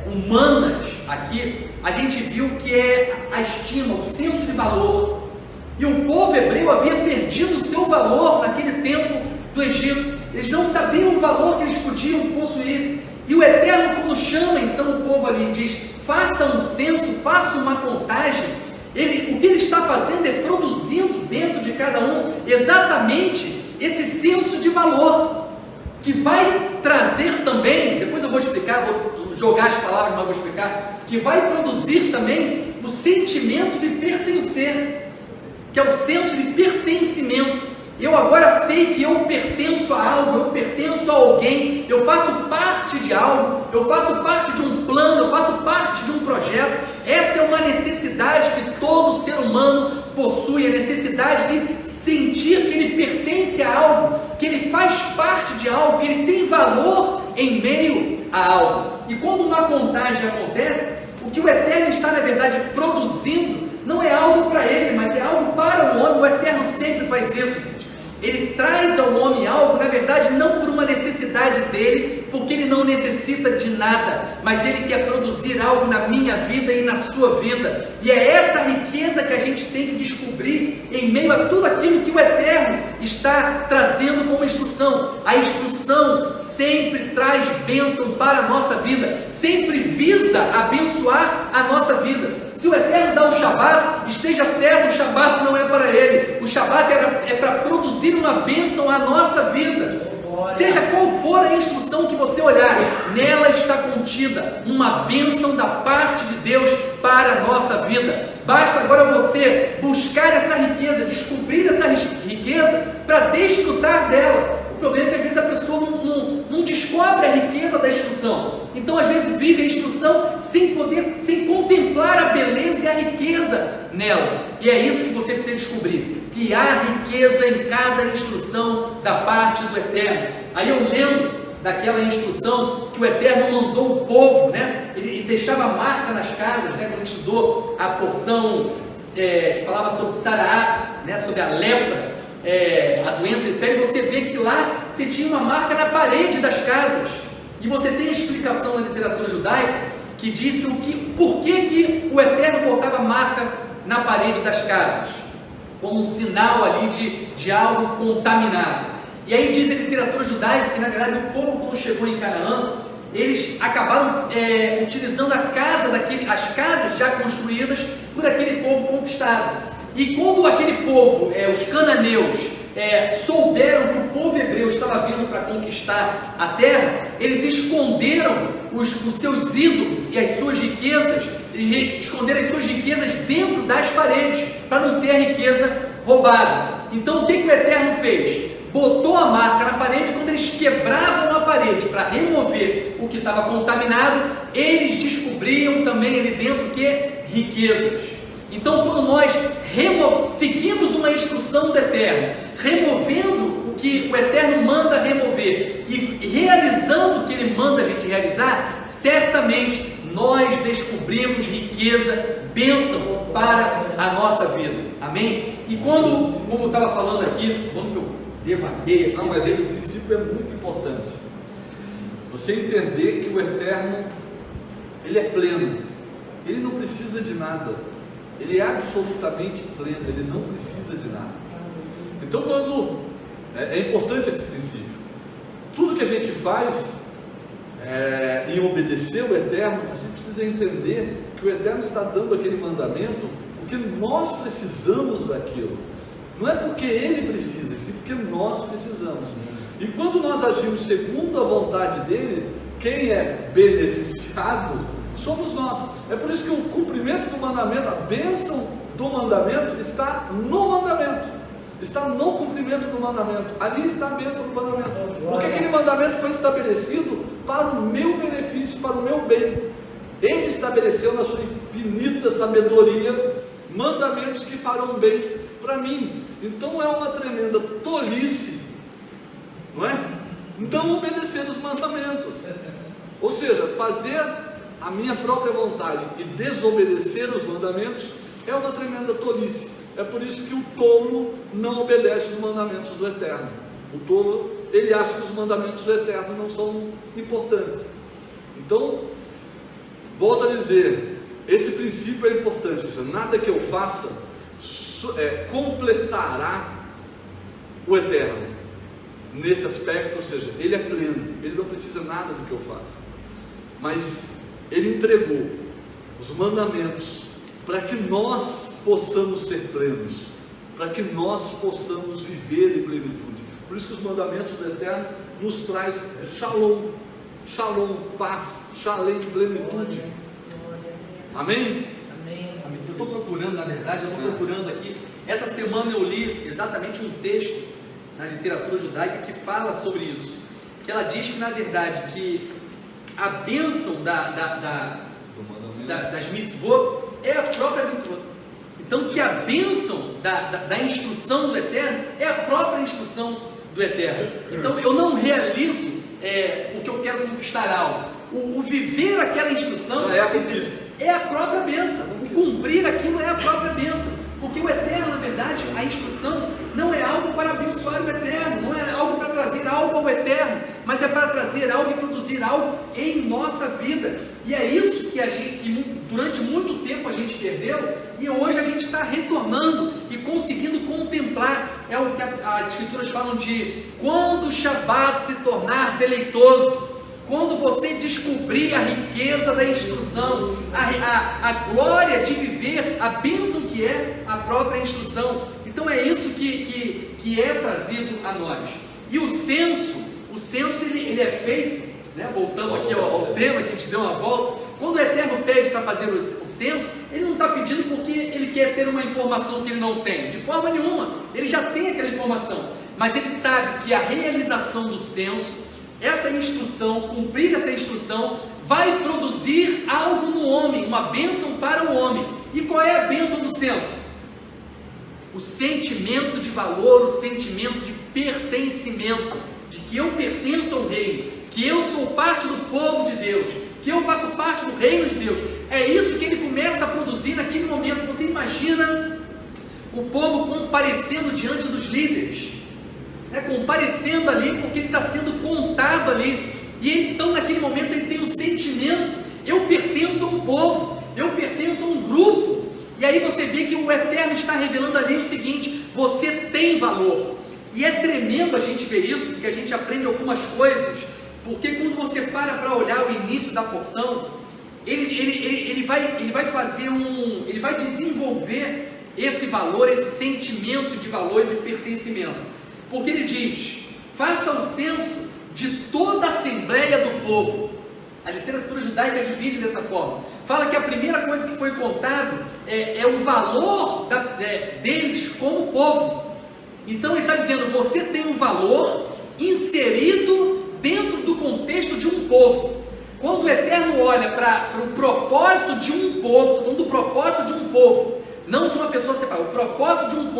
humanas aqui, a gente viu que é a estima, o senso de valor. E o povo hebreu havia perdido o seu valor naquele tempo do Egito. Eles não sabiam o valor que eles podiam possuir. E o Eterno, quando chama então o povo ali, diz, faça um censo, faça uma contagem. O que ele está fazendo é produzindo dentro de cada um exatamente esse senso de valor, que vai trazer também, depois eu vou explicar, vou jogar as palavras, mas vou explicar, que vai produzir também o sentimento de pertencer, que é o senso de pertencimento. Eu agora sei que eu pertenço a algo, eu pertenço a alguém, eu faço parte de algo, eu faço parte de um plano, eu faço parte de um projeto. Essa é uma necessidade que todo ser humano possui, a necessidade de sentir que ele pertence a algo, que ele faz parte de algo, que ele tem valor em meio a algo. E quando uma contagem acontece, o que o Eterno está, na verdade, produzindo, não é algo para ele, mas é algo para o homem. O Eterno sempre faz isso. Ele traz ao homem algo, na verdade, não por uma necessidade dele, porque ele não necessita de nada, mas ele quer produzir algo na minha vida e na sua vida. E é essa riqueza que a gente tem que descobrir em meio a tudo aquilo que o Eterno está trazendo como instrução. A instrução sempre traz bênção para a nossa vida, sempre visa abençoar a nossa vida. Se o Eterno dá o Shabat, esteja certo, o Shabat não é para ele, o Shabat é para produzir uma bênção à nossa vida. Seja qual for a instrução que você olhar, nela está contida uma bênção da parte de Deus para a nossa vida. Basta agora você buscar essa riqueza, descobrir essa riqueza para desfrutar dela. O problema é que às vezes a pessoa não descobre a riqueza da instrução. Então às vezes vive a instrução sem contemplar a beleza e a riqueza nela. E é isso que você precisa descobrir, que há riqueza em cada instrução da parte do Eterno. Aí eu lembro daquela instrução que o Eterno mandou o povo, né? Ele deixava marca nas casas, né? Quando a gente estudou a porção que falava sobre Saraá, né? Sobre a lepra, a doença de pele, você vê que lá você tinha uma marca na parede das casas. E você tem a explicação na literatura judaica que diz por que o Eterno botava marca na parede das casas, como um sinal ali de algo contaminado. E aí diz a literatura judaica que na verdade o povo, quando chegou em Canaã, eles acabaram utilizando as casas já construídas por aquele povo conquistado. E quando aquele povo, os cananeus, souberam que o povo hebreu estava vindo para conquistar a terra, eles esconderam os seus ídolos e as suas riquezas, esconderam as suas riquezas dentro das paredes, para não ter a riqueza roubada. Então o que o Eterno fez? Botou a marca na parede. Quando eles quebravam a parede para remover o que estava contaminado, eles descobriam também ali dentro que riquezas. Então quando nós seguimos uma instrução do Eterno, removendo o que o Eterno manda remover e realizando o que Ele manda a gente realizar, certamente nós descobrimos riqueza, bênção para a nossa vida. Amém? E como eu estava falando aqui, quando eu devaguei aqui... Não, mas esse princípio é muito importante. Você entender que o Eterno, Ele é pleno, Ele não precisa de nada. Ele é absolutamente pleno, Ele não precisa de nada. Então, quando é importante esse princípio, tudo que a gente faz em obedecer o Eterno, a gente precisa entender que o Eterno está dando aquele mandamento porque nós precisamos daquilo. Não é porque Ele precisa, sim porque nós precisamos. E quando nós agimos segundo a vontade dEle, quem é beneficiado somos nós. É por isso que o cumprimento do mandamento, a bênção do mandamento está no mandamento, está no cumprimento do mandamento. Ali está a bênção do mandamento, porque aquele mandamento foi estabelecido para o meu benefício, para o meu bem. Ele estabeleceu na sua infinita sabedoria mandamentos que farão bem para mim. Então é uma tremenda tolice, não é? Não obedecer os mandamentos, ou seja, fazer a minha própria vontade e desobedecer os mandamentos é uma tremenda tolice. É por isso que o tolo não obedece os mandamentos do Eterno. O tolo, ele acha que os mandamentos do Eterno não são importantes. Então, volto a dizer, esse princípio é importante. Ou seja, nada que eu faça completará o Eterno nesse aspecto. Ou seja, Ele é pleno, Ele não precisa nada do que eu faça, mas Ele entregou os mandamentos para que nós possamos ser plenos, para que nós possamos viver em plenitude. Por isso que os mandamentos do Eterno nos traz shalom, shalom, paz, shalom, plenitude. Amém? Eu estou procurando, na verdade, aqui. Essa semana eu li exatamente um texto na literatura judaica que fala sobre isso. Que ela diz que, na verdade, que a bênção das mitzvot é a própria mitzvot. Então, que a bênção da instrução do Eterno é a própria instrução do Eterno. Então, eu não realizo o que eu quero conquistar algo. O viver aquela instrução é a conquista. É a própria bênção. O cumprir aquilo é a própria bênção. Porque o Eterno, na verdade, a instrução não é algo para abençoar o Eterno, não é algo para trazer algo ao Eterno, mas é para trazer algo e produzir algo em nossa vida. E é isso que durante muito tempo a gente perdeu, e hoje a gente está retornando e conseguindo contemplar. É o que as Escrituras falam de quando o Shabat se tornar deleitoso. Quando você descobrir a riqueza da instrução, a glória de viver, a bênção que é a própria instrução. Então é isso que é trazido a nós. E o censo ele é feito, né? Voltando aqui ao tema que a gente deu uma volta. Quando o Eterno pede para fazer o censo, ele não está pedindo porque ele quer ter uma informação que ele não tem, de forma nenhuma. Ele já tem aquela informação, mas ele sabe que a realização do censo, essa instrução, cumprir essa instrução, vai produzir algo no homem, uma bênção para o homem. E qual é a bênção do censo? O sentimento de valor, o sentimento de pertencimento, de que eu pertenço ao reino, que eu sou parte do povo de Deus, que eu faço parte do reino de Deus. É isso que ele começa a produzir naquele momento. Você imagina o povo comparecendo diante dos líderes, comparecendo ali, porque ele está sendo contado ali, e então naquele momento ele tem um sentimento: eu pertenço a um povo, eu pertenço a um grupo. E aí você vê que o Eterno está revelando ali o seguinte: você tem valor. E é tremendo a gente ver isso, porque a gente aprende algumas coisas, porque quando você para olhar o início da porção, ele vai desenvolver esse valor, esse sentimento de valor e de pertencimento. Porque ele diz: faça o censo de toda a assembleia do povo. A literatura judaica divide dessa forma. Fala que a primeira coisa que foi contado é o valor deles como povo. Então ele está dizendo: você tem um valor inserido dentro do contexto de um povo. Quando o Eterno olha para o propósito de um povo, quando o propósito de um povo, não de uma pessoa separada, o propósito de um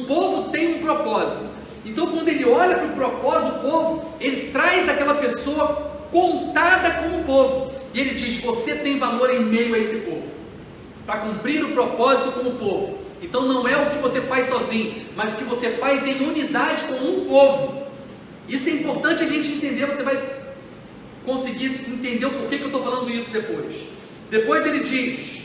povo tem um propósito. Então, quando ele olha para o propósito do povo, ele traz aquela pessoa contada como povo, e ele diz: você tem valor em meio a esse povo, para cumprir o propósito como povo. Então não é o que você faz sozinho, mas o que você faz em unidade com um povo. Isso é importante a gente entender. Você vai conseguir entender o porquê que eu estou falando isso depois. Depois ele diz: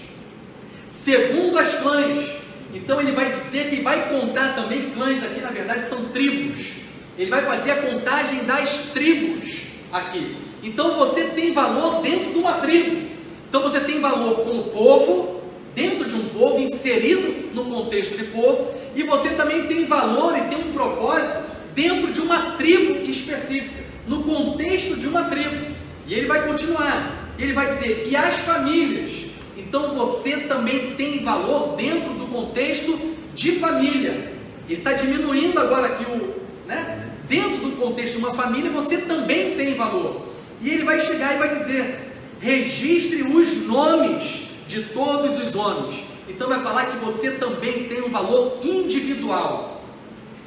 segundo as clãs. Então ele vai dizer que vai contar também clãs, aqui na verdade são tribos. Ele vai fazer a contagem das tribos aqui. Então você tem valor dentro de uma tribo. Então você tem valor como povo, dentro de um povo, inserido no contexto de povo, e você também tem valor e tem um propósito dentro de uma tribo específica, no contexto de uma tribo. E ele vai continuar, ele vai dizer: e as famílias. Então você também tem valor dentro do contexto de família. Ele está diminuindo agora aqui dentro do contexto de uma família, você também tem valor. E ele vai chegar e vai dizer: registre os nomes de todos os homens. Então vai falar que você também tem um valor individual.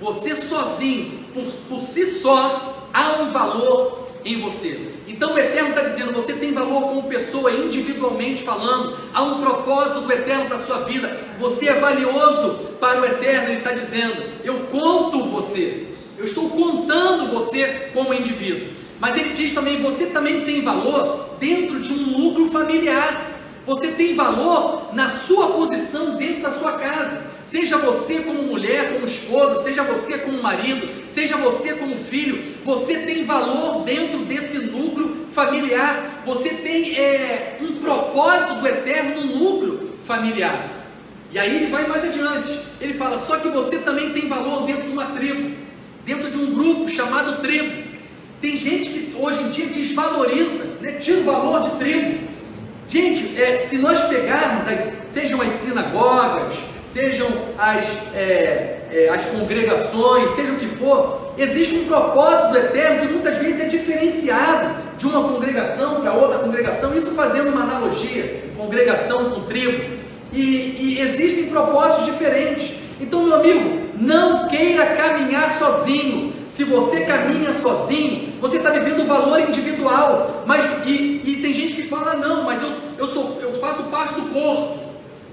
Você sozinho, por si só, há um valor em você. Então o Eterno está dizendo: você tem valor como pessoa, individualmente falando. Há um propósito do Eterno para a sua vida. Você é valioso para o Eterno. Ele está dizendo: eu conto você, eu estou contando você como indivíduo. Mas ele diz também: você também tem valor dentro de um núcleo familiar. Você tem valor na sua posição dentro da sua casa. Seja você como mulher, como esposa, seja você como marido, seja você como filho, você tem valor dentro desse núcleo familiar. Você tem um propósito do Eterno no núcleo familiar. E aí ele vai mais adiante, ele fala: só que você também tem valor dentro de uma tribo, dentro de um grupo tribo. Tem gente que hoje em dia desvaloriza, né? Tira o valor de tribo. Gente, se nós pegarmos, sejam as sinagogas, sejam as congregações, seja o que for, existe um propósito do Eterno que muitas vezes é diferenciado de uma congregação para outra congregação, isso fazendo uma analogia, congregação com tribo, e existem propósitos diferentes. Então, meu amigo, não queira caminhar sozinho. Se você caminha sozinho, você está vivendo o valor individual. E tem gente que fala, não, mas eu faço parte do corpo.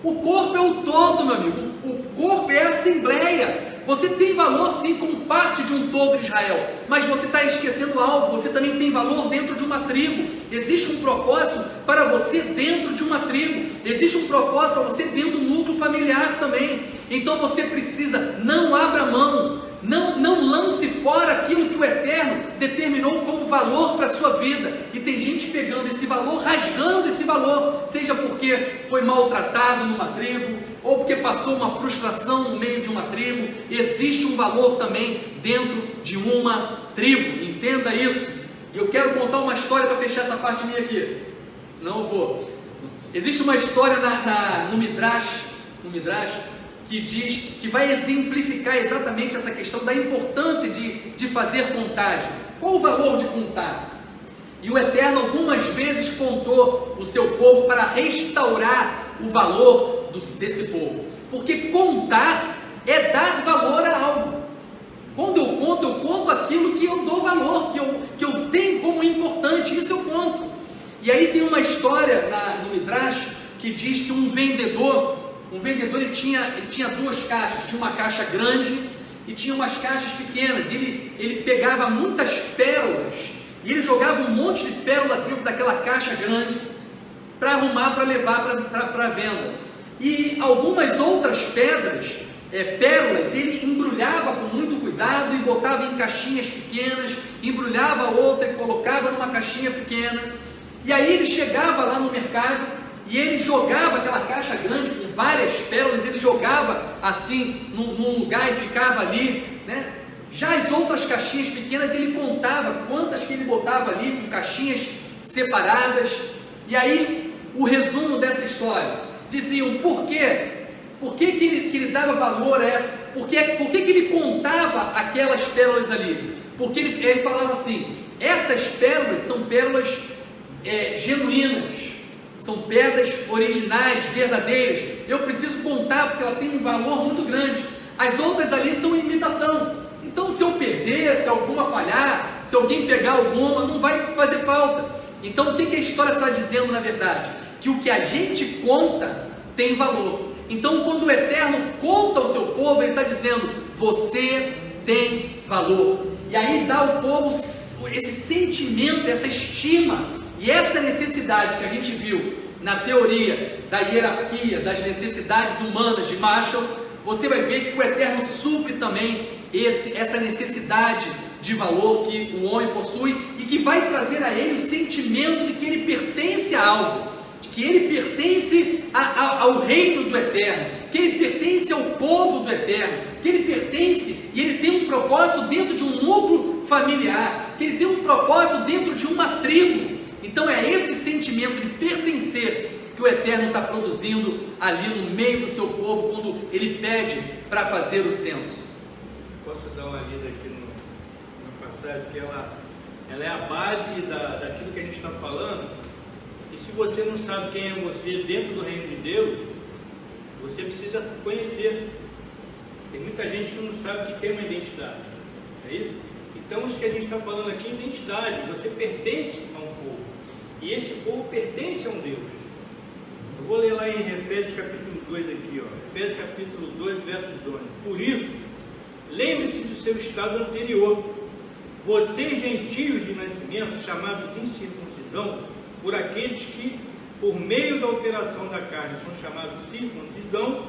O corpo é o todo, meu amigo. O corpo é a assembleia. Você tem valor sim como parte de um todo de Israel, mas você está esquecendo algo. Você também tem valor dentro de uma tribo. Existe um propósito para você dentro de uma tribo. Existe um propósito para você dentro do núcleo familiar também. Então você precisa, não abra mão, não lance fora aquilo que o Eterno determinou como valor para a sua vida. E tem gente pegando esse valor, rasgando esse valor, seja porque foi maltratado numa tribo, ou porque passou uma frustração no meio de uma tribo. Existe um valor também dentro de uma tribo, entenda isso. E eu quero contar uma história para fechar essa parte minha aqui, senão eu vou. Existe uma história no Midrash, que diz, que vai exemplificar exatamente essa questão da importância de fazer contagem. Qual o valor de contar? E o Eterno algumas vezes contou o seu povo para restaurar o valor desse povo, porque contar é dar valor a algo. Quando eu conto aquilo que eu dou valor, que eu tenho como importante, isso eu conto. E aí tem uma história no Midrash que diz que um vendedor ele tinha duas caixas, tinha uma caixa grande e tinha umas caixas pequenas. Ele pegava muitas pérolas e ele jogava um monte de pérola dentro daquela caixa grande para arrumar, para levar para venda. E algumas outras pérolas ele embrulhava com muito cuidado e botava em caixinhas pequenas, embrulhava outra e colocava numa caixinha pequena. E aí ele chegava lá no mercado e ele jogava aquela caixa grande com várias pérolas, ele jogava assim num lugar e ficava ali, né? Já as outras caixinhas pequenas, ele contava quantas que ele botava ali, com caixinhas separadas. E aí, o resumo dessa história, diziam, por quê? Por que ele dava valor a essa? Por que ele contava aquelas pérolas ali? Porque ele falava assim, essas pérolas são pérolas genuínas, são pedras originais, verdadeiras. Eu preciso contar porque ela tem um valor muito grande. As outras ali são imitação. Então, se eu perder, se alguma falhar, se alguém pegar alguma, não vai fazer falta. Então, o que a história está dizendo na verdade? Que o que a gente conta tem valor. Então, quando o Eterno conta ao seu povo, ele está dizendo, você tem valor. E aí dá ao povo esse sentimento, essa estima e essa necessidade que a gente viu na teoria da hierarquia, das necessidades humanas de Marshall. Você vai ver que o Eterno supre também essa necessidade de valor que o homem possui e que vai trazer a ele o sentimento de que ele pertence a algo, de que ele pertence ao reino do Eterno, que ele pertence ao povo do Eterno, que ele pertence e ele tem um propósito dentro de um núcleo familiar, que ele tem um propósito dentro de uma tribo. Então é esse sentimento de pertencer que o Eterno está produzindo ali no meio do seu povo quando ele pede para fazer o censo. Posso dar uma lida aqui na passagem, que ela é a base daquilo que a gente está falando. E se você não sabe quem é você dentro do reino de Deus, você precisa conhecer. Tem muita gente que não sabe que tem uma identidade. É isso? Então isso que a gente está falando aqui é identidade. Você pertence a um povo. E esse povo pertence a um Deus. Eu vou ler lá em Efésios capítulo 2 aqui, ó. Efésios capítulo 2, verso 12. Por isso, lembre-se do seu estado anterior. Vocês gentios de nascimento, chamados de incircuncisão, por aqueles que, por meio da operação da carne, são chamados circuncisão,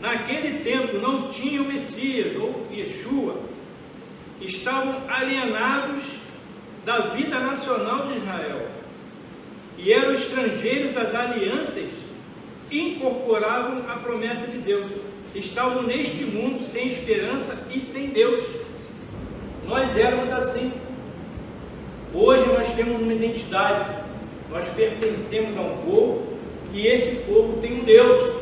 naquele tempo não tinham Messias, ou Yeshua, estavam alienados da vida nacional de Israel, e eram estrangeiros às alianças, incorporavam a promessa de Deus, estavam neste mundo sem esperança e sem Deus. Nós éramos assim. Hoje nós temos uma identidade, nós pertencemos a um povo e esse povo tem um Deus,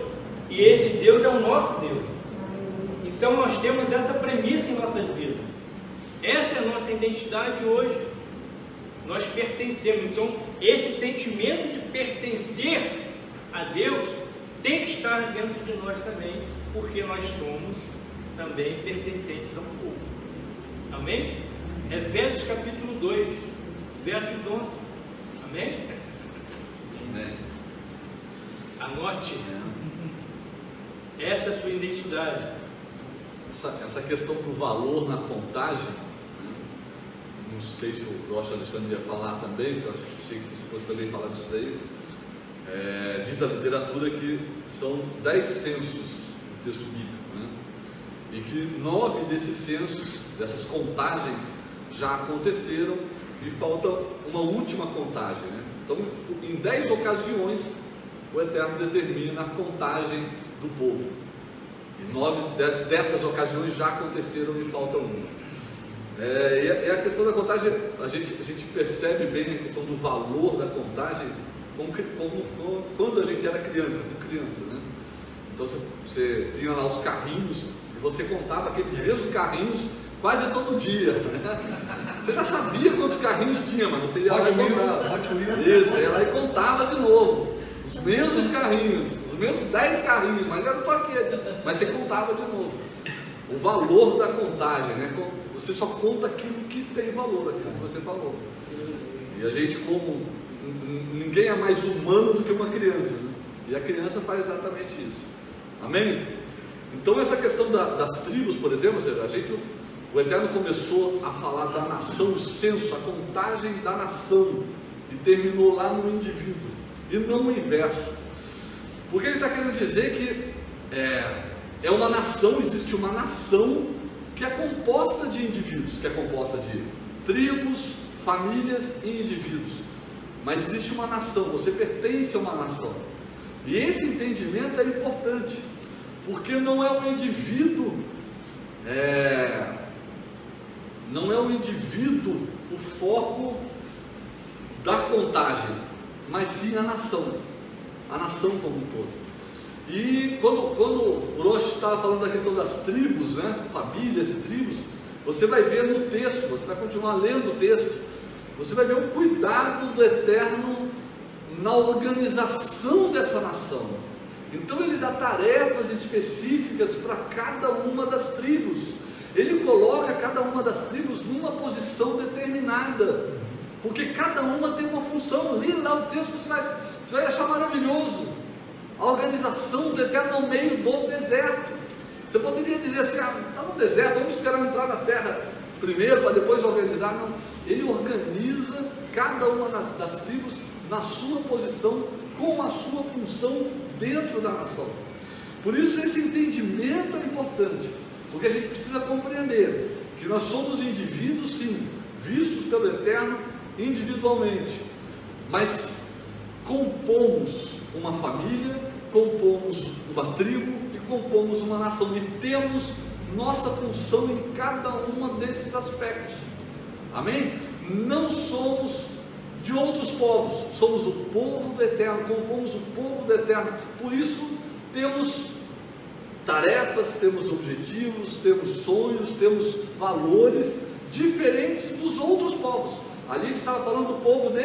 e esse Deus é o nosso Deus. Então nós temos essa premissa em nossas vidas. Essa é a nossa identidade hoje. Nós pertencemos. Então esse sentimento de pertencer a Deus tem que estar dentro de nós também, porque nós somos também pertencentes a um povo. Amém? Efésios capítulo 2, versos 11. Amém? Amém. Anote. Essa é a sua identidade. Essa questão do valor na contagem, não sei se o Rocha Alexandre ia falar também, porque eu achei que você fosse também falar disso daí. Diz a literatura que são 10 censos no texto bíblico, né? E que 9 desses censos, dessas contagens, já aconteceram e falta uma última contagem, né? Então, em 10 ocasiões, o Eterno determina a contagem do povo. E 9 dessas ocasiões já aconteceram e falta uma. E a questão da contagem, a gente percebe bem a questão do valor da contagem como quando a gente era criança, né? Então você tinha lá os carrinhos e você contava aqueles mesmos carrinhos quase todo dia, né? Você já sabia quantos carrinhos tinha, mas você ia lá e contava. Isso, ia lá e contava de novo os mesmos carrinhos, os mesmos 10 carrinhos, mas era só aquele, mas você contava de novo. O valor da contagem, né? Você só conta aquilo que tem valor, aquilo que você falou. E a gente, como ninguém é mais humano do que uma criança, né? E a criança faz exatamente isso. Amém? Então essa questão das tribos, por exemplo, o Eterno começou a falar da nação, o censo, a contagem da nação, e terminou lá no indivíduo, e não o inverso. Porque ele está querendo dizer que é uma nação, existe uma nação que é composta de indivíduos, que é composta de tribos, famílias e indivíduos. Mas existe uma nação, você pertence a uma nação. E esse entendimento é importante, porque não é o indivíduo, o foco da contagem, mas sim a nação como um todo. E quando o Rosh estava falando da questão das tribos, né, famílias e tribos, você vai ver no texto, você vai continuar lendo o texto, você vai ver o cuidado do Eterno na organização dessa nação. Então ele dá tarefas específicas para cada uma das tribos. Ele coloca cada uma das tribos numa posição determinada, porque cada uma tem uma função. Lê lá o texto, você vai achar maravilhoso a organização do Eterno no meio do deserto. Você poderia dizer assim, está no deserto, vamos esperar entrar na terra primeiro para depois organizar. Não, ele organiza cada uma das tribos na sua posição, com a sua função dentro da nação. Por isso esse entendimento é importante, porque a gente precisa compreender que nós somos indivíduos, sim, vistos pelo Eterno individualmente, mas compomos uma família, compomos uma tribo e compomos uma nação, e temos nossa função em cada um desses aspectos. Amém? Não somos de outros povos, somos o povo do Eterno, compomos o povo do Eterno. Por isso temos tarefas, temos objetivos, temos sonhos, temos valores diferentes dos outros povos. Ali ele estava falando do povo de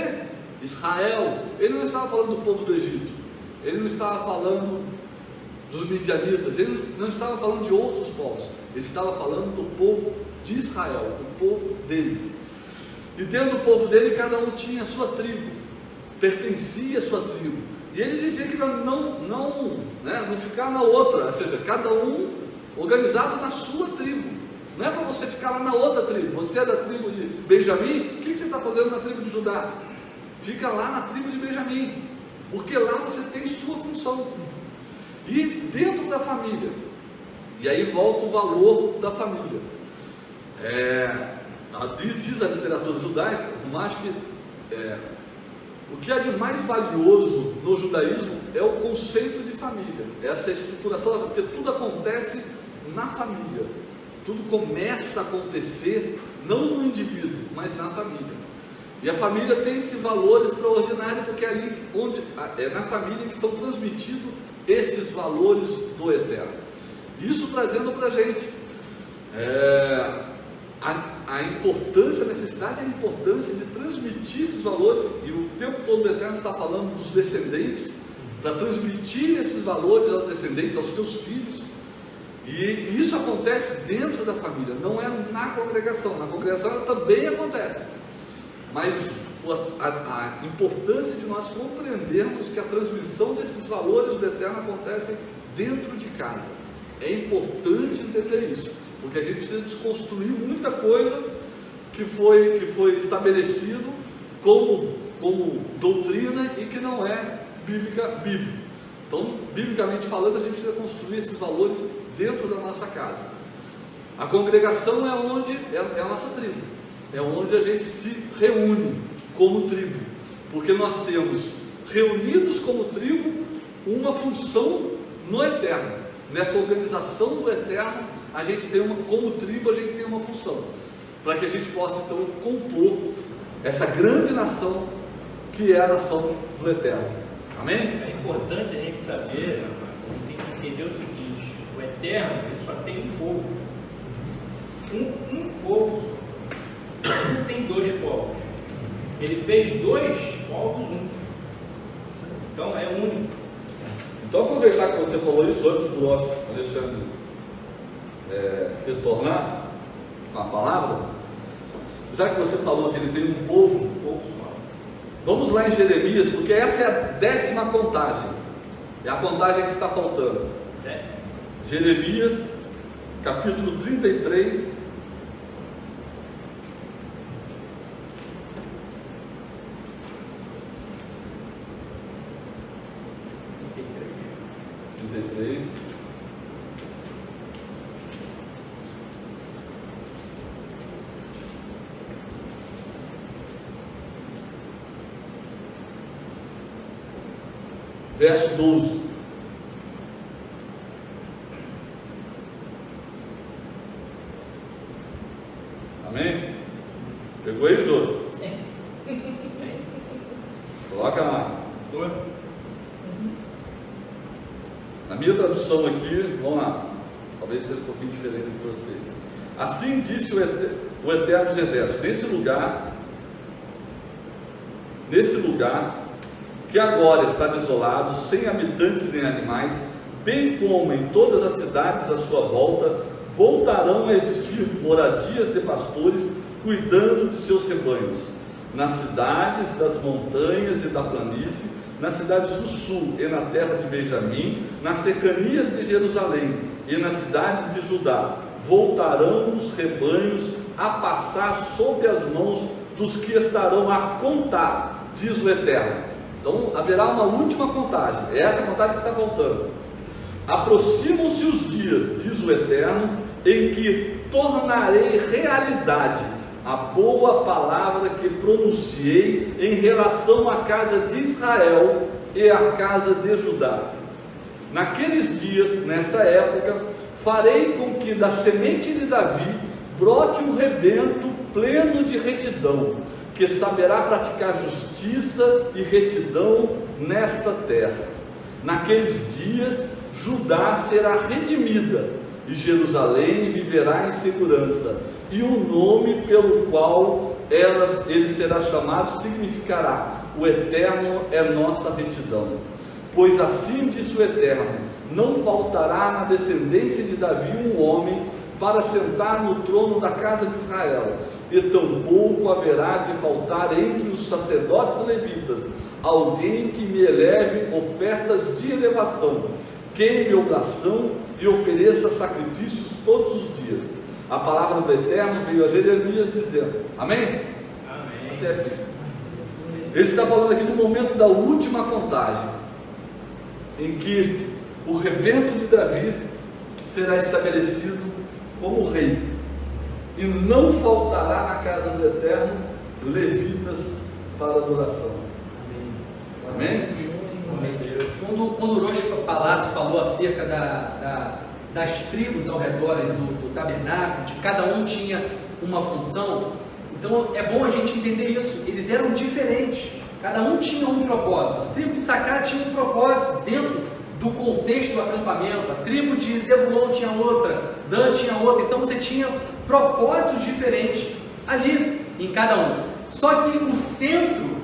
Israel, ele não estava falando do povo do Egito, ele não estava falando dos midianitas, ele não estava falando de outros povos, ele estava falando do povo de Israel, do povo dele. E dentro do povo dele, cada um tinha a sua tribo, pertencia à sua tribo. E ele dizia que não ficar na outra, ou seja, cada um organizado na sua tribo. Não é para você ficar lá na outra tribo. Você é da tribo de Benjamim, o que você está fazendo na tribo de Judá? Fica lá na tribo de Benjamim, porque lá você tem sua função. E dentro da família, e aí volta o valor da família. Diz a literatura judaica, mas que o que há de mais valioso no judaísmo é o conceito de família, essa estruturação, porque tudo acontece na família. Tudo começa a acontecer não no indivíduo, mas na família. E a família tem esse valor extraordinário, porque é ali onde é na família que são transmitidos esses valores do eterno. Isso trazendo para a gente a importância, a necessidade e a importância de transmitir esses valores, e o tempo todo o eterno está falando dos descendentes, para transmitir esses valores aos descendentes, aos teus filhos. E isso acontece dentro da família, não é na congregação. Na congregação também acontece, mas a importância de nós compreendermos que a transmissão desses valores do eterno acontece dentro de casa. É importante entender isso, porque a gente precisa desconstruir muita coisa que foi estabelecido como doutrina e que não é bíblica. Então, biblicamente falando, a gente precisa construir esses valores dentro da nossa casa. A congregação é onde é a nossa tribo, é onde a gente se reúne como tribo, porque nós temos reunidos como tribo uma função no eterno. Nessa organização do eterno, a gente tem como tribo, a gente tem uma função, para que a gente possa então compor essa grande nação que é a nação do eterno. Amém? É importante a gente saber, a gente tem que entender o seguinte: o eterno ele só tem um povo, um povo, não tem dois povos. Ele fez dois povos um, então é único. Então, aproveitar que você falou isso antes do nosso Alexandre retornar com a palavra, já que você falou que ele tem um povo só, vamos lá em Jeremias, porque essa é a 10ª contagem, é a contagem que está faltando. Jeremias, capítulo 33. Verso 12. Amém? Pegou aí, Jô? Sim. Coloca lá. Na minha tradução aqui, vamos lá, talvez seja um pouquinho diferente de vocês. Assim disse o Eterno dos Exércitos: nesse lugar que agora está desolado, sem habitantes nem animais, bem como em todas as cidades à sua volta, voltarão a existir moradias de pastores cuidando de seus rebanhos, nas cidades das montanhas e da planície, nas cidades do sul e na terra de Benjamim, nas cercanias de Jerusalém e nas cidades de Judá, voltarão os rebanhos a passar sob as mãos dos que estarão a contar, diz o Eterno. Então haverá uma última contagem, é essa contagem que está faltando. Aproximam-se os dias, diz o Eterno, em que tornarei realidade a boa palavra que pronunciei em relação à casa de Israel e à casa de Judá. Naqueles dias, nessa época, farei com que da semente de Davi brote um rebento pleno de retidão, que saberá praticar justiça e retidão nesta terra. Naqueles dias, Judá será redimida e Jerusalém viverá em segurança, e o nome pelo qual ele será chamado significará: o Eterno é nossa retidão. Pois assim diz o Eterno: não faltará na descendência de Davi um homem para sentar no trono da casa de Israel, e tampouco haverá de faltar entre os sacerdotes levitas alguém que me eleve ofertas de elevação, queime oração e ofereça sacrifícios todos os dias. A palavra do Eterno veio a Jeremias dizendo: amém? Amém. Até aqui. Ele está falando aqui no momento da última contagem, em que o rebento de Davi será estabelecido como rei, e não faltará na casa do Eterno levitas para adoração. Amém? Quando o Rosh Palácio falou acerca das tribos ao redor do tabernáculo, de cada um tinha uma função. Então é bom a gente entender isso, eles eram diferentes, cada um tinha um propósito. A tribo de Issacar tinha um propósito dentro do contexto do acampamento, a tribo de Zebulon tinha outra, Dan tinha outra, então você tinha propósitos diferentes ali em cada um. Só que o centro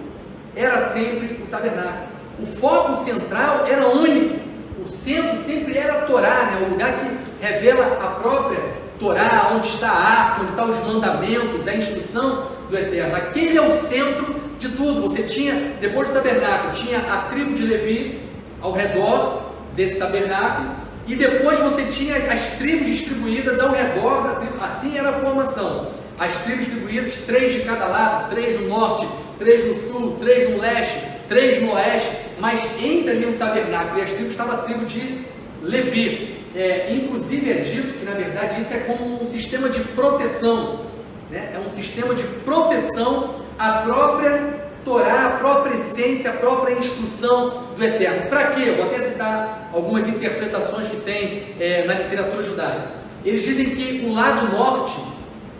era sempre o tabernáculo, o foco central era único, o centro sempre era a Torá, né? O lugar que revela a própria Torá, onde está a arca, onde estão os mandamentos, a instrução do Eterno. Aquele é o centro de tudo. Você tinha, depois do tabernáculo, tinha a tribo de Levi ao redor desse tabernáculo, e depois você tinha as tribos distribuídas ao redor da tribo. Assim era a formação. As tribos distribuídas, 3 de cada lado, 3 no norte, 3 no sul, 3 no leste, 3 no oeste, mas entre ali no tabernáculo e as tribos estava a tribo de Levi. Inclusive é dito que na verdade isso é como um sistema de proteção, né? É um sistema de proteção à própria Torá, a própria essência, a própria instrução do Eterno. Para quê? Eu vou até citar algumas interpretações que tem na literatura judaica. Eles dizem que o lado norte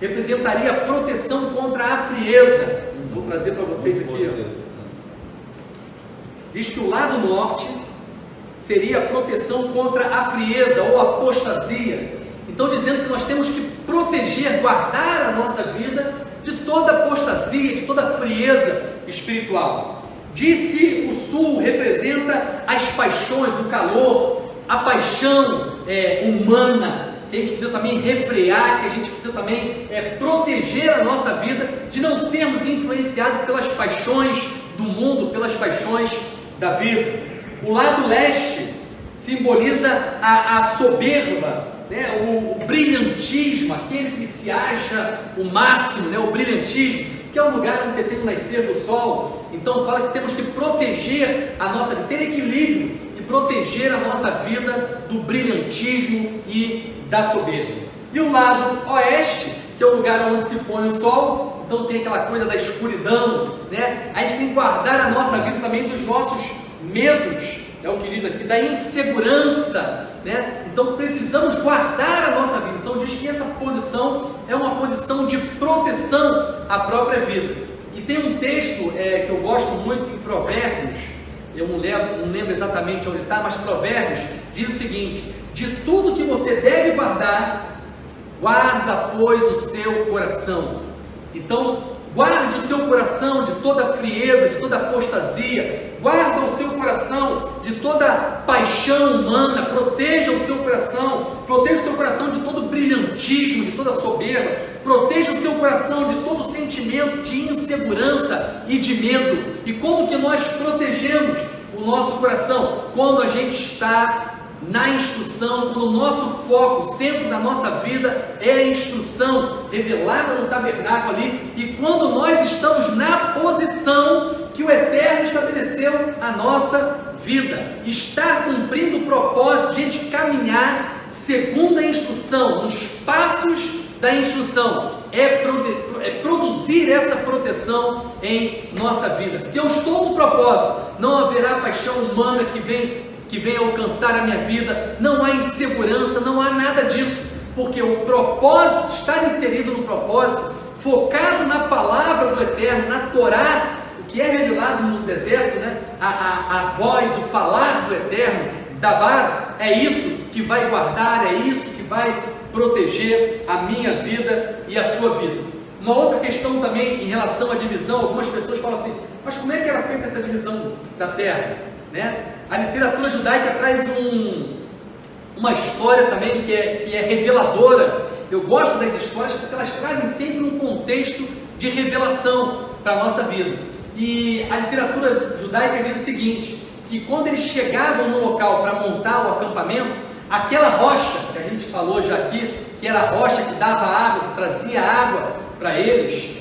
representaria a proteção contra a frieza. Vou trazer para vocês aqui. Diz que o lado norte seria a proteção contra a frieza ou apostasia. Então, dizendo que nós temos que proteger, guardar a nossa vida de toda apostasia, de toda frieza espiritual. Diz que o sul representa as paixões, o calor, a paixão humana, que a gente precisa também refrear, que a gente precisa também proteger a nossa vida de não sermos influenciados pelas paixões do mundo, pelas paixões da vida. O lado leste simboliza a soberba, né? O brilhantismo, aquele que se acha o máximo, né? O brilhantismo, que é o lugar onde você tem o nascer do sol. Então fala que temos que proteger a nossa vida, ter equilíbrio e proteger a nossa vida do brilhantismo e da soberba. E o lado oeste, que é o lugar onde se põe o sol, então tem aquela coisa da escuridão, né? A gente tem que guardar a nossa vida também dos nossos medos, é o que diz aqui, da insegurança, né? Então precisamos guardar a nossa vida. Então diz que essa posição é uma posição de proteção à própria vida. E tem um texto que eu gosto muito em Provérbios, eu não lembro exatamente onde está, mas Provérbios diz o seguinte: de tudo que você deve guardar, guarda, pois, o seu coração. Então, guarde o seu coração de toda frieza, de toda apostasia, guarda o seu coração de toda paixão humana, proteja o seu coração de todo brilhantismo, de toda soberba, proteja o seu coração de todo sentimento de insegurança e de medo. E como que nós protegemos o nosso coração? Quando a gente está na instrução, quando o nosso foco, o centro da nossa vida é a instrução revelada no tabernáculo ali, e quando nós estamos na posição que o Eterno estabeleceu a nossa vida, estar cumprindo o propósito de a gente caminhar segundo a instrução, nos passos da instrução, é produzir essa proteção em nossa vida. Se eu estou no propósito, não haverá paixão humana que venha alcançar a minha vida, não há insegurança, não há nada disso, porque o propósito, estar inserido no propósito, focado na palavra do Eterno, na Torá, o que é revelado no deserto, né? A voz, o falar do Eterno, Dabar, é isso que vai guardar, é isso que vai proteger a minha vida e a sua vida. Uma outra questão também em relação à divisão, algumas pessoas falam assim, mas como é que era feita essa divisão da terra, né? A literatura judaica traz uma história também que é reveladora. Eu gosto das histórias porque elas trazem sempre um contexto de revelação para a nossa vida. E a literatura judaica diz o seguinte, que quando eles chegavam no local para montar o acampamento, aquela rocha que a gente falou já aqui, que era a rocha que dava água, que trazia água para eles,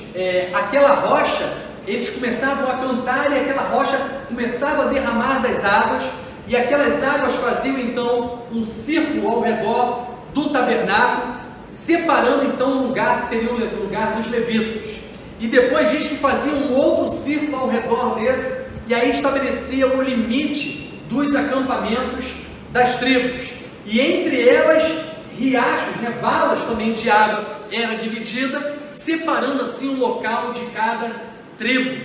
aquela rocha, eles começavam a cantar e aquela rocha começava a derramar das águas, e aquelas águas faziam então um círculo ao redor do tabernáculo, separando então um lugar que seria o lugar dos levitas. E depois diz que faziam um outro círculo ao redor desse, e aí estabelecia o limite dos acampamentos das tribos. e entre elas riachos, né, valas também de água era dividida, separando assim um local de cada tribo.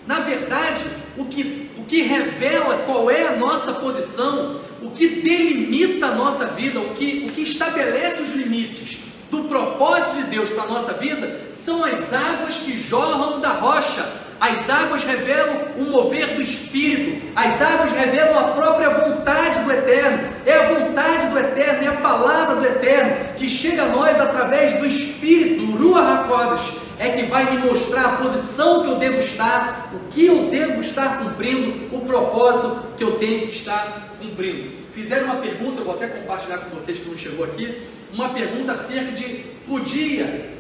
Na verdade, o que revela qual é a nossa posição, o que delimita a nossa vida, o que estabelece os limites do propósito de Deus para a nossa vida, são as águas que jorram da rocha. As águas revelam o mover do Espírito, as águas revelam a própria vontade do Eterno. É a vontade do Eterno, é a palavra do Eterno que chega a nós através do Espírito, do Ruach HaKodesh, é que vai me mostrar a posição que eu devo estar, o que eu devo estar cumprindo, o propósito que eu tenho que estar cumprindo. Fizeram uma pergunta, eu vou até compartilhar com vocês que não chegou aqui, uma pergunta acerca de, podia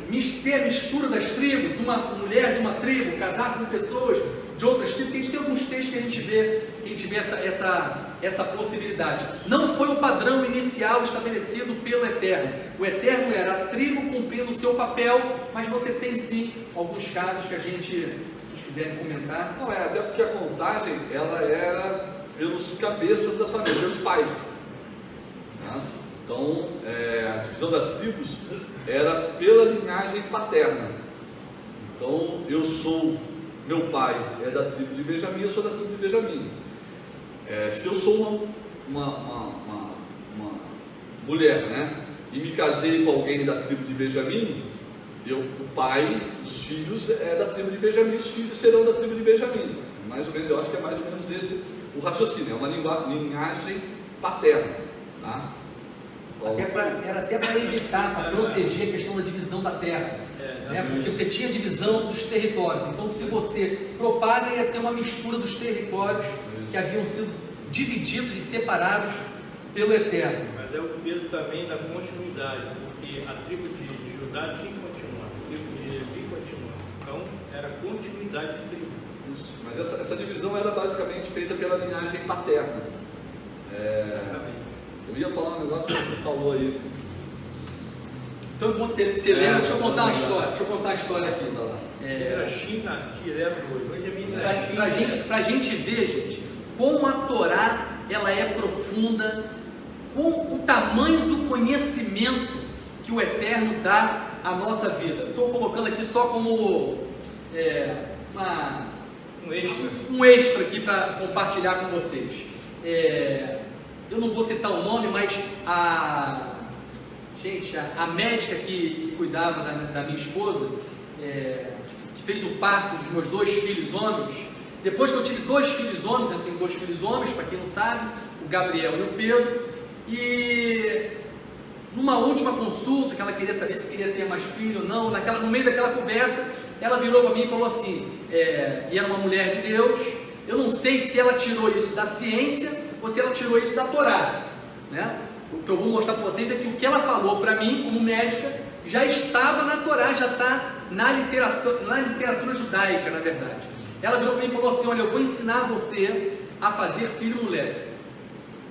ter a mistura das tribos, uma mulher de uma tribo casar com pessoas de outras tribos, porque a gente tem alguns textos que a gente vê essa possibilidade. Não foi o padrão inicial estabelecido pelo Eterno. O Eterno era a tribo cumprindo o seu papel, mas você tem sim alguns casos que a gente, se vocês quiserem comentar. Não, até porque a contagem, ela era pelos cabeças das famílias, pelos pais. Né? Então, a divisão das tribos era pela linhagem paterna. Então, meu pai é da tribo de Benjamim, eu sou da tribo de Benjamim. Se eu sou uma mulher, né, e me casei com alguém da tribo de Benjamim, o pai dos filhos é da tribo de Benjamim, os filhos serão da tribo de Benjamim. Mais ou menos, eu acho que é mais ou menos esse o raciocínio, é uma linhagem paterna. Tá? Era até para evitar, para proteger a questão da divisão da terra, né? Porque você tinha divisão dos territórios, então se você propaga, ia ter uma mistura dos territórios que haviam sido divididos e separados pelo Eterno. Mas é o peso também da continuidade, porque a tribo de Judá tinha que continuar, a tribo de Levi continua, então era continuidade de tribo. Isso. Mas essa divisão era basicamente feita pela linhagem paterna. Eu ia falar um negócio que você falou aí. Então, quando você lembra, deixa eu contar uma história. Deixa eu contar a história aqui. Era China direto hoje é Minas. Para a gente ver, gente, como a Torá ela é profunda, com o tamanho do conhecimento que o Eterno dá à nossa vida. Estou colocando aqui só como um extra aqui para compartilhar com vocês. Eu não vou citar o nome, mas a médica que cuidava da minha esposa, que fez o parto dos meus 2 filhos homens, depois que eu tive 2 filhos homens, eu tenho 2 filhos homens, para quem não sabe, o Gabriel e o Pedro, e numa última consulta, que ela queria saber se queria ter mais filho ou não, no meio daquela conversa, ela virou para mim e falou assim, e era uma mulher de Deus, eu não sei se ela tirou isso da ciência, ou se ela tirou isso da Torá, né? O que eu vou mostrar para vocês é que o que ela falou para mim, como médica, já estava na Torá, já está na literatura judaica, na verdade. Ela virou para mim e falou assim, olha, eu vou ensinar você a fazer filho e mulher.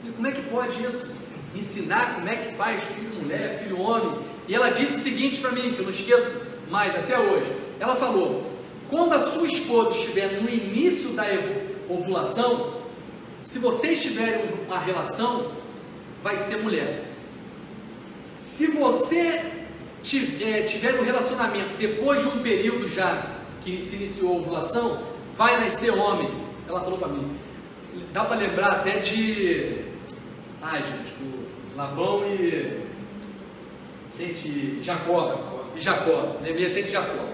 E como é que pode isso? Ensinar como é que faz filho e mulher, filho e homem? E ela disse o seguinte para mim, que eu não esqueço mais até hoje. Ela falou, quando a sua esposa estiver no início da ovulação, se vocês tiverem uma relação, vai ser mulher. Se você tiver um relacionamento depois de um período já que se iniciou a ovulação, vai nascer homem. Ela falou para mim. Dá para lembrar até de... do Labão e... Jacó. Lembrei até de Jacó.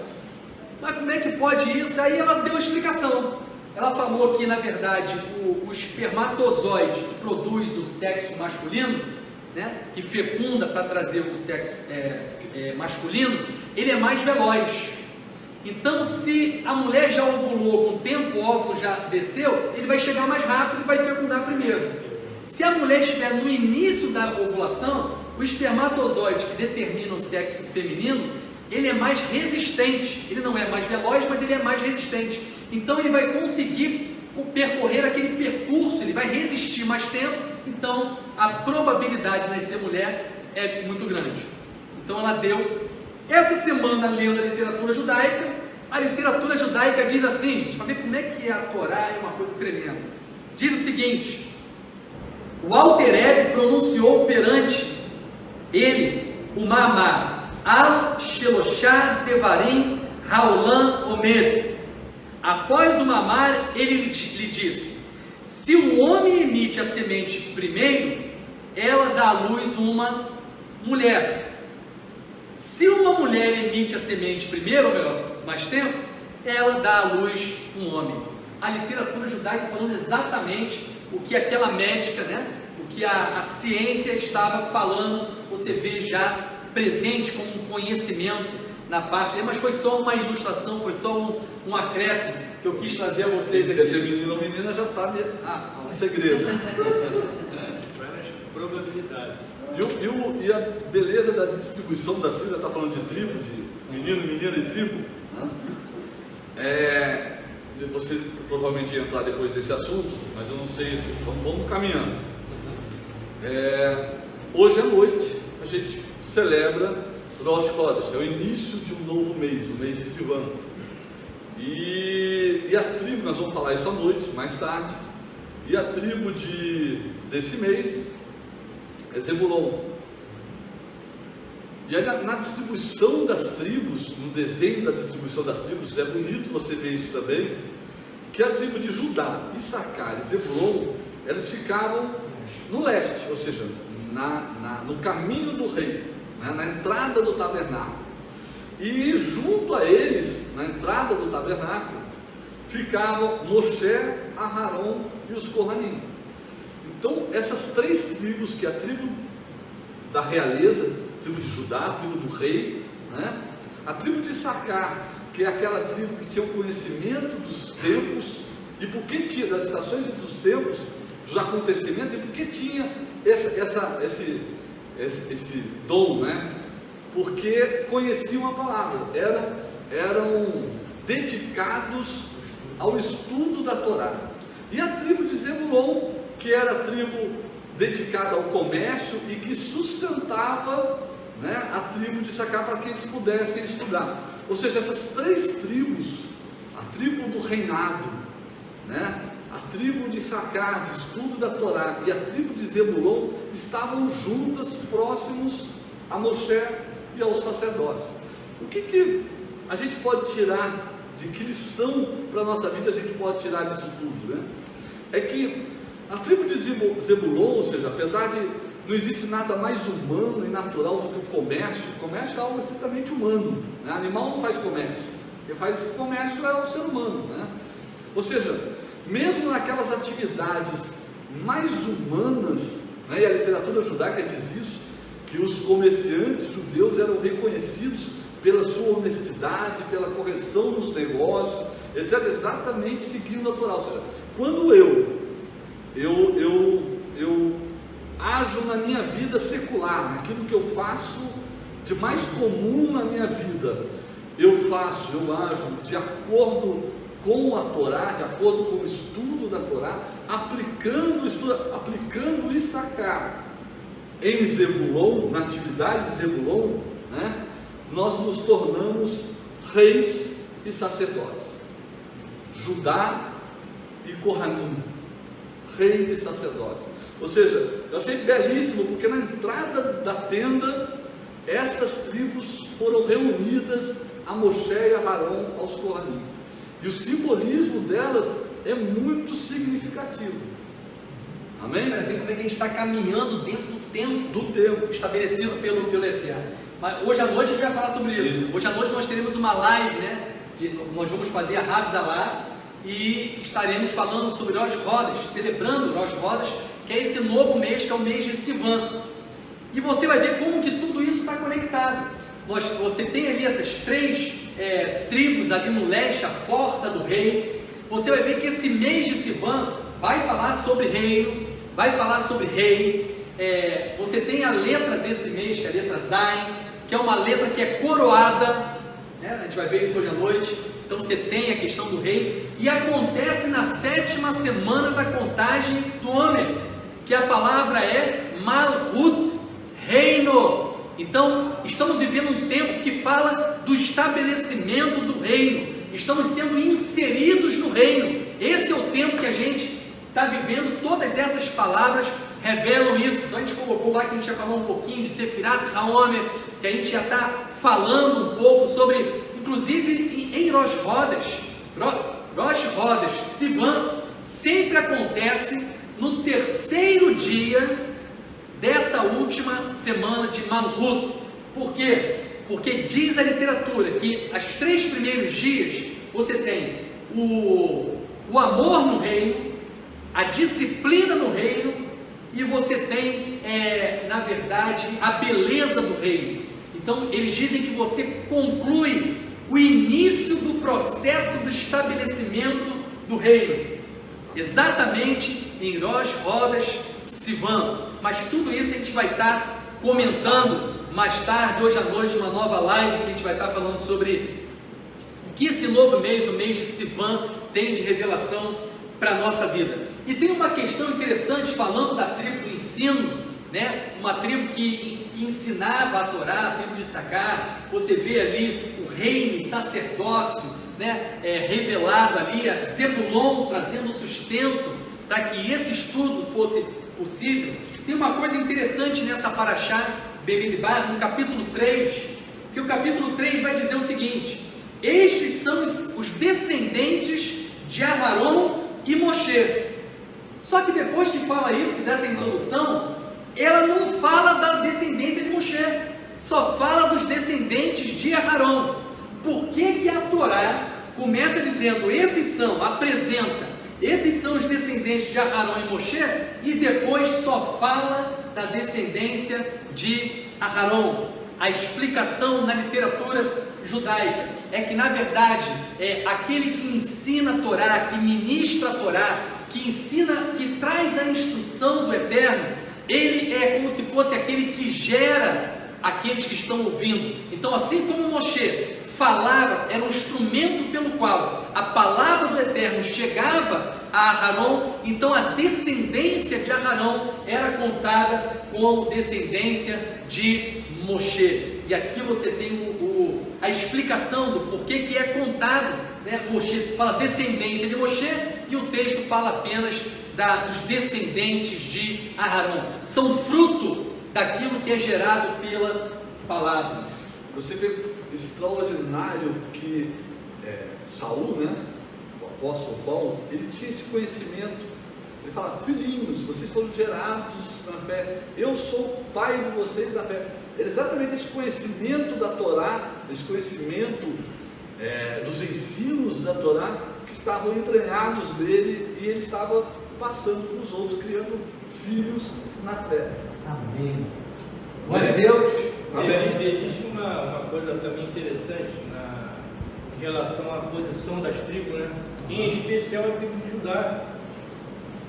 Mas como é que pode isso? Aí ela deu a explicação. Ela falou que, na verdade, o espermatozoide que produz o sexo masculino, né, que fecunda para trazer o sexo masculino, ele é mais veloz. Então, se a mulher já ovulou, com o tempo o óvulo já desceu, ele vai chegar mais rápido e vai fecundar primeiro. Se a mulher estiver no início da ovulação, o espermatozoide que determina o sexo feminino, ele é mais resistente. Ele não é mais veloz, mas ele é mais resistente. Então ele vai conseguir percorrer aquele percurso, ele vai resistir mais tempo, então a probabilidade de nascer mulher é muito grande. Então ela deu, essa semana lendo a literatura judaica diz assim, gente, para ver como é que a Torá é uma coisa tremenda, diz o seguinte, o Alter Ebe pronunciou perante ele o Maamar, Al Sheloshá Devarim Haolam Omer. Após o Maamar, ele lhe disse: se o homem emite a semente primeiro, ela dá à luz uma mulher. Se uma mulher emite a semente primeiro, ou melhor, mais tempo, ela dá à luz um homem. A literatura judaica falando exatamente o que aquela médica, o que a ciência estava falando, você vê já presente como um conhecimento na parte, mas foi só uma ilustração, foi só um acréscimo que eu quis trazer a vocês aqui. Se ter menino ou menina já sabe o segredo. Várias probabilidades. E a beleza da distribuição das tribos, está falando de tribo, de menino, menina e tribo, você provavelmente ia entrar depois desse assunto, mas eu não sei, vamos caminhando. Hoje à noite a gente celebra Rosh Chodesh, é o início de um novo mês, o mês de Sivan. E a tribo, nós vamos falar isso à noite, mais tarde, e a tribo desse mês é Zebulon. E aí na distribuição das tribos, no desenho da distribuição das tribos, é bonito você ver isso também, que a tribo de Judá, Issacar e Zebulon, eles ficaram no leste, ou seja, no caminho do rei, na entrada do tabernáculo. E junto a eles, na entrada do tabernáculo, ficavam Moshe, Aharon e os Kohanim. Então, essas três tribos, que é a tribo da realeza, a tribo de Judá, a tribo do rei, a tribo de Issacar, que é aquela tribo que tinha o conhecimento dos tempos, e porque tinha das estações e dos tempos, dos acontecimentos, e porque tinha esse dom, porque conheciam a palavra, eram dedicados ao estudo da Torá. E a tribo de Zebulon, que era a tribo dedicada ao comércio e que sustentava a tribo de Issacar para que eles pudessem estudar. Ou seja, essas três tribos, a tribo do reinado, a tribo de Issacar, de estudo da Torá, e a tribo de Zebulon estavam juntas, próximos a Moshe e aos sacerdotes. O que a gente pode tirar, de que lição para a nossa vida a gente pode tirar disso tudo? É que a tribo de Zebulon, ou seja, apesar de não existe nada mais humano e natural do que o comércio é algo estritamente humano, Animal não faz comércio, quem faz comércio é o ser humano, Ou seja, mesmo naquelas atividades mais humanas, e a literatura judaica diz isso, que os comerciantes judeus eram reconhecidos pela sua honestidade, pela correção nos negócios, etc., exatamente seguindo a Torá. Ou seja, quando eu ajo na minha vida secular, naquilo que eu faço de mais comum na minha vida, eu ajo de acordo com a Torá, de acordo com o estudo da Torá, aplicando Issacar em Zebulon, na atividade de Zebulon, nós nos tornamos reis e sacerdotes. Judá e Kohanim, reis e sacerdotes. Ou seja, eu achei belíssimo, porque na entrada da tenda, essas tribos foram reunidas a Moshe e a Arão, aos Kohanim. E o simbolismo delas é muito significativo. Amém? Para ver como é que a gente está caminhando dentro do tempo estabelecido pelo Eterno. Mas hoje à noite a gente vai falar sobre isso. Hoje à noite nós teremos uma live, nós vamos fazer a rápida lá, e estaremos falando sobre Rosh Chodesh, celebrando Rosh Chodesh, que é esse novo mês, que é o mês de Sivan. E você vai ver como que tudo isso está conectado. Você tem ali essas três tribos ali no leste, a porta do rei. Você vai ver que esse mês de Sivan vai falar sobre reino, vai falar sobre rei. Você tem a letra desse mês, que é a letra Zayin, que é uma letra que é coroada, a gente vai ver isso hoje à noite. Então você tem a questão do rei, e acontece na 7ª semana da contagem do homem, que a palavra é Malhut, reino. Então estamos vivendo um tempo que fala do estabelecimento do reino, estamos sendo inseridos no reino. Esse é o tempo que a gente está vivendo. Todas essas palavras revelam isso. Então a gente colocou lá que a gente já falou um pouquinho de Sefirat HaOmer, que a gente já está falando um pouco sobre, inclusive em Rosh Chodesh, Sivan, sempre acontece no terceiro dia dessa última semana de Malhut. Por quê? Porque diz a literatura que os 3 primeiros dias você tem o amor no reino, a disciplina no reino, e você tem, na verdade, a beleza do reino. Então eles dizem que você conclui o início do processo do estabelecimento do reino, exatamente em Rosh Chodesh Sivan. Mas tudo isso a gente vai estar comentando mais tarde, hoje à noite, uma nova live que a gente vai estar falando sobre o que esse novo mês, o mês de Sivan, tem de revelação para a nossa vida. E tem uma questão interessante falando da tribo do ensino, né? Uma tribo que ensinava a Torá, a tribo de Sacar. Você vê ali o reino, o sacerdócio, né? Revelado ali, a Zebulon trazendo sustento para que esse estudo fosse possível. Tem uma coisa interessante nessa paraxá, Bemidbar, no capítulo 3, que o capítulo 3 vai dizer o seguinte: estes são os descendentes de Aharon e Moshe. Só que depois que fala isso, que dessa introdução, ela não fala da descendência de Moshe, só fala dos descendentes de Aharon. Por que a Torá começa dizendo, esses são os descendentes de Aharon e Moshe, e depois só fala da descendência de Aharon? A explicação na literatura judaica é que, na verdade, aquele que ensina a Torá, que ministra a Torá, que ensina, que traz a instrução do Eterno, ele é como se fosse aquele que gera aqueles que estão ouvindo. Então, assim como Moshe falava, era um instrumento pelo qual a palavra do Eterno chegava a Aharon, então a descendência de Aharon era contada como descendência de Moshe. E aqui você tem a explicação do porquê que é contado, né? Moshe fala descendência de Moshe e o texto fala apenas dos descendentes de Aharon. São fruto daquilo que é gerado pela palavra. Você vê extraordinário que Saul, né, o apóstolo Paulo, ele tinha esse conhecimento. Ele fala, filhinhos, vocês foram gerados na fé, eu sou o pai de vocês na fé. Era exatamente esse conhecimento da Torá, esse conhecimento dos ensinos da Torá, que estavam entranhados nele, e ele estava passando para os outros, criando filhos na fé. Amém. Glória a Deus. Amém. Existe uma coisa também interessante em relação à posição das tribos, né? Em especial a tribo de Judá.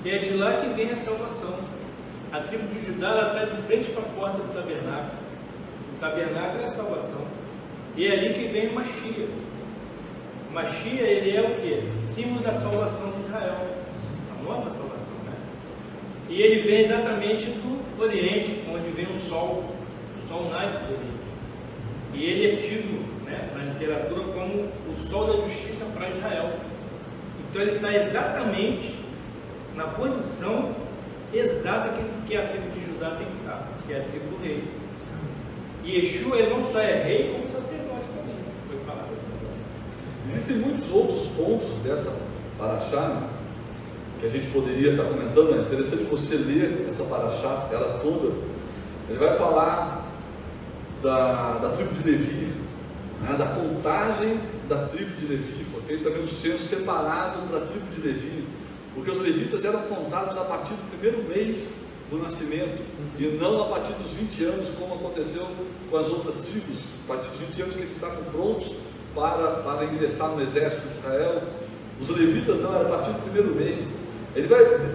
E é de lá que vem a salvação. A tribo de Judá está de frente para a porta do tabernáculo. O tabernáculo é a salvação. E é ali que vem o Mashiach. O Mashiach, ele é o quê? Símbolo da salvação de Israel. A nossa salvação, né? E ele vem exatamente do Oriente, onde vem o sol. O sol nasce do Oriente. E ele é tido, né, na literatura como o sol da justiça para Israel. Então ele está exatamente na posição exata que a tribo de Judá tem que estar, que é a tribo do rei. E Yeshua, ele não só é rei, como sacerdote também, foi falado. Existem muitos outros pontos dessa paraxá que a gente poderia estar comentando. É interessante você ler essa paraxá, ela toda. Ele vai falar da tribo de Levi, né, da contagem da tribo de Levi. Foi feito também um censo separado para a tribo de Levi, porque os levitas eram contados a partir do primeiro mês do nascimento, e não a partir dos 20 anos, como aconteceu com as outras tribos. A partir dos 20 anos que eles estavam prontos para ingressar no exército de Israel. Os levitas não, era a partir do primeiro mês.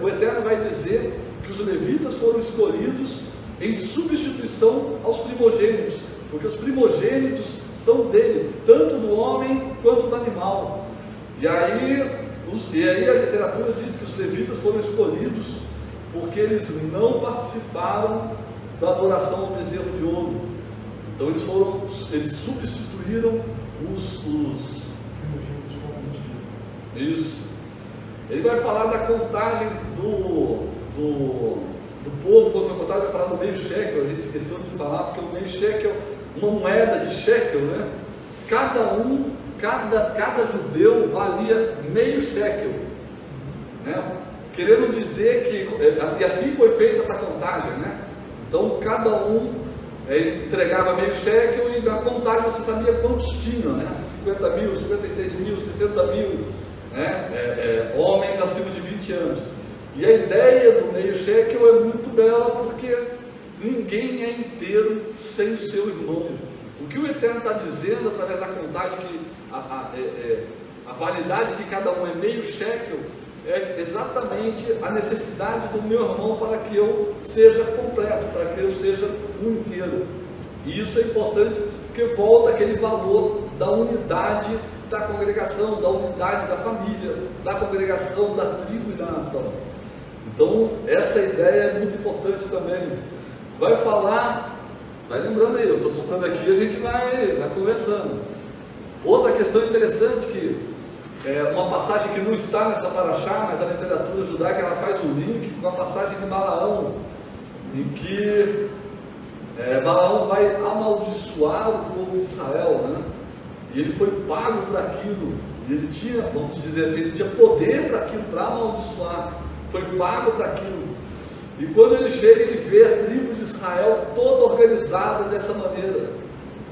O Eterno vai dizer que os levitas foram escolhidos em substituição aos primogênitos, porque os primogênitos são dele, tanto do homem quanto do animal. E aí a literatura diz que os levitas foram escolhidos porque eles não participaram da adoração ao bezerro de ouro. Então eles substituíram os isso. Ele vai falar da contagem do povo, quando foi contado, vai falar do meio shekel, a gente esqueceu de falar, porque o meio shekel, uma moeda de shekel, né? Cada judeu valia meio shekel, né? Querendo dizer que, e assim foi feita essa contagem, né? Então cada um entregava meio shekel e na contagem você sabia quantos tinham, né? 50 mil, 56 mil, 60 mil, né? Homens acima de 20 anos. E a ideia do meio shekel é muito bela, porque ninguém é inteiro sem o seu irmão. O que o Eterno está dizendo através da contagem, que a validade de cada um é meio shekel, é exatamente a necessidade do meu irmão para que eu seja completo, para que eu seja um inteiro. E isso é importante, porque volta aquele valor da unidade da congregação, da unidade da família, da congregação, da tribo e da nação. Então, essa ideia é muito importante também. Vai falar, vai lembrando aí, eu estou soltando aqui e a gente vai conversando. Outra questão interessante, que uma passagem que não está nessa paraxá, mas a literatura judaica ela faz um link com a passagem de Balaão, em que Balaão vai amaldiçoar o povo de Israel, né? E ele foi pago para aquilo, e ele tinha, vamos dizer assim, ele tinha poder para aquilo, para amaldiçoar, foi pago para aquilo. E quando ele chega, ele vê a tribo de Israel toda organizada dessa maneira,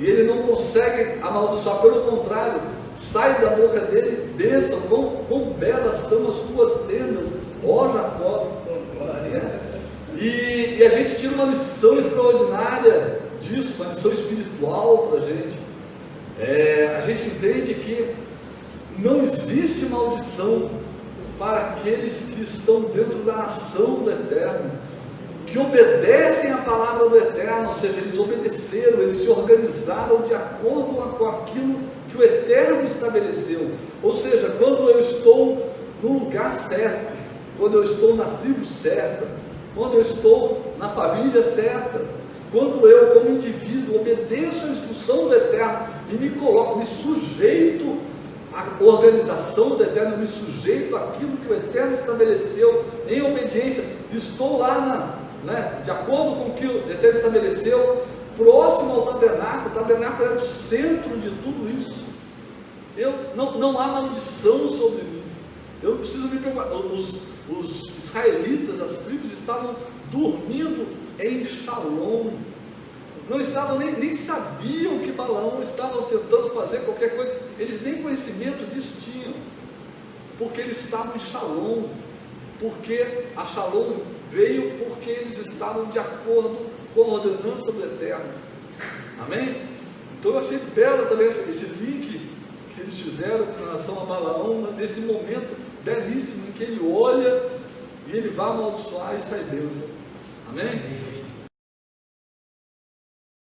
e ele não consegue amaldiçoar, pelo contrário, sai da boca dele bênção, quão belas são as tuas tendas, ó Jacó. E a gente tira uma lição extraordinária disso, uma lição espiritual para a gente. A gente entende que não existe maldição para aqueles que estão dentro da ação do Eterno, que obedecem a palavra do Eterno, ou seja, eles obedeceram, eles se organizaram de acordo com aquilo que o Eterno estabeleceu. Ou seja, quando eu estou no lugar certo, quando eu estou na tribo certa, quando eu estou na família certa, quando eu, como indivíduo, obedeço a instrução do Eterno e me coloco, me sujeito à organização do Eterno, eu me sujeito àquilo que o Eterno estabeleceu em obediência, estou lá de acordo com o que o Eterno estabeleceu, próximo ao tabernáculo. O tabernáculo era o centro de tudo isso. Não há maldição sobre mim, eu não preciso me preocupar. Os israelitas, as tribos estavam dormindo em Shalom, não estavam, nem sabiam que Balaão estava tentando fazer qualquer coisa, eles nem conhecimento disso tinham, porque eles estavam em Shalom, porque a Shalom veio porque eles estavam de acordo com a ordenança do Eterno. Amém? Então eu achei belo também esse link que eles fizeram com relação a Balaão, nesse momento belíssimo em que ele olha e ele vai amaldiçoar e sai bênção. Amém?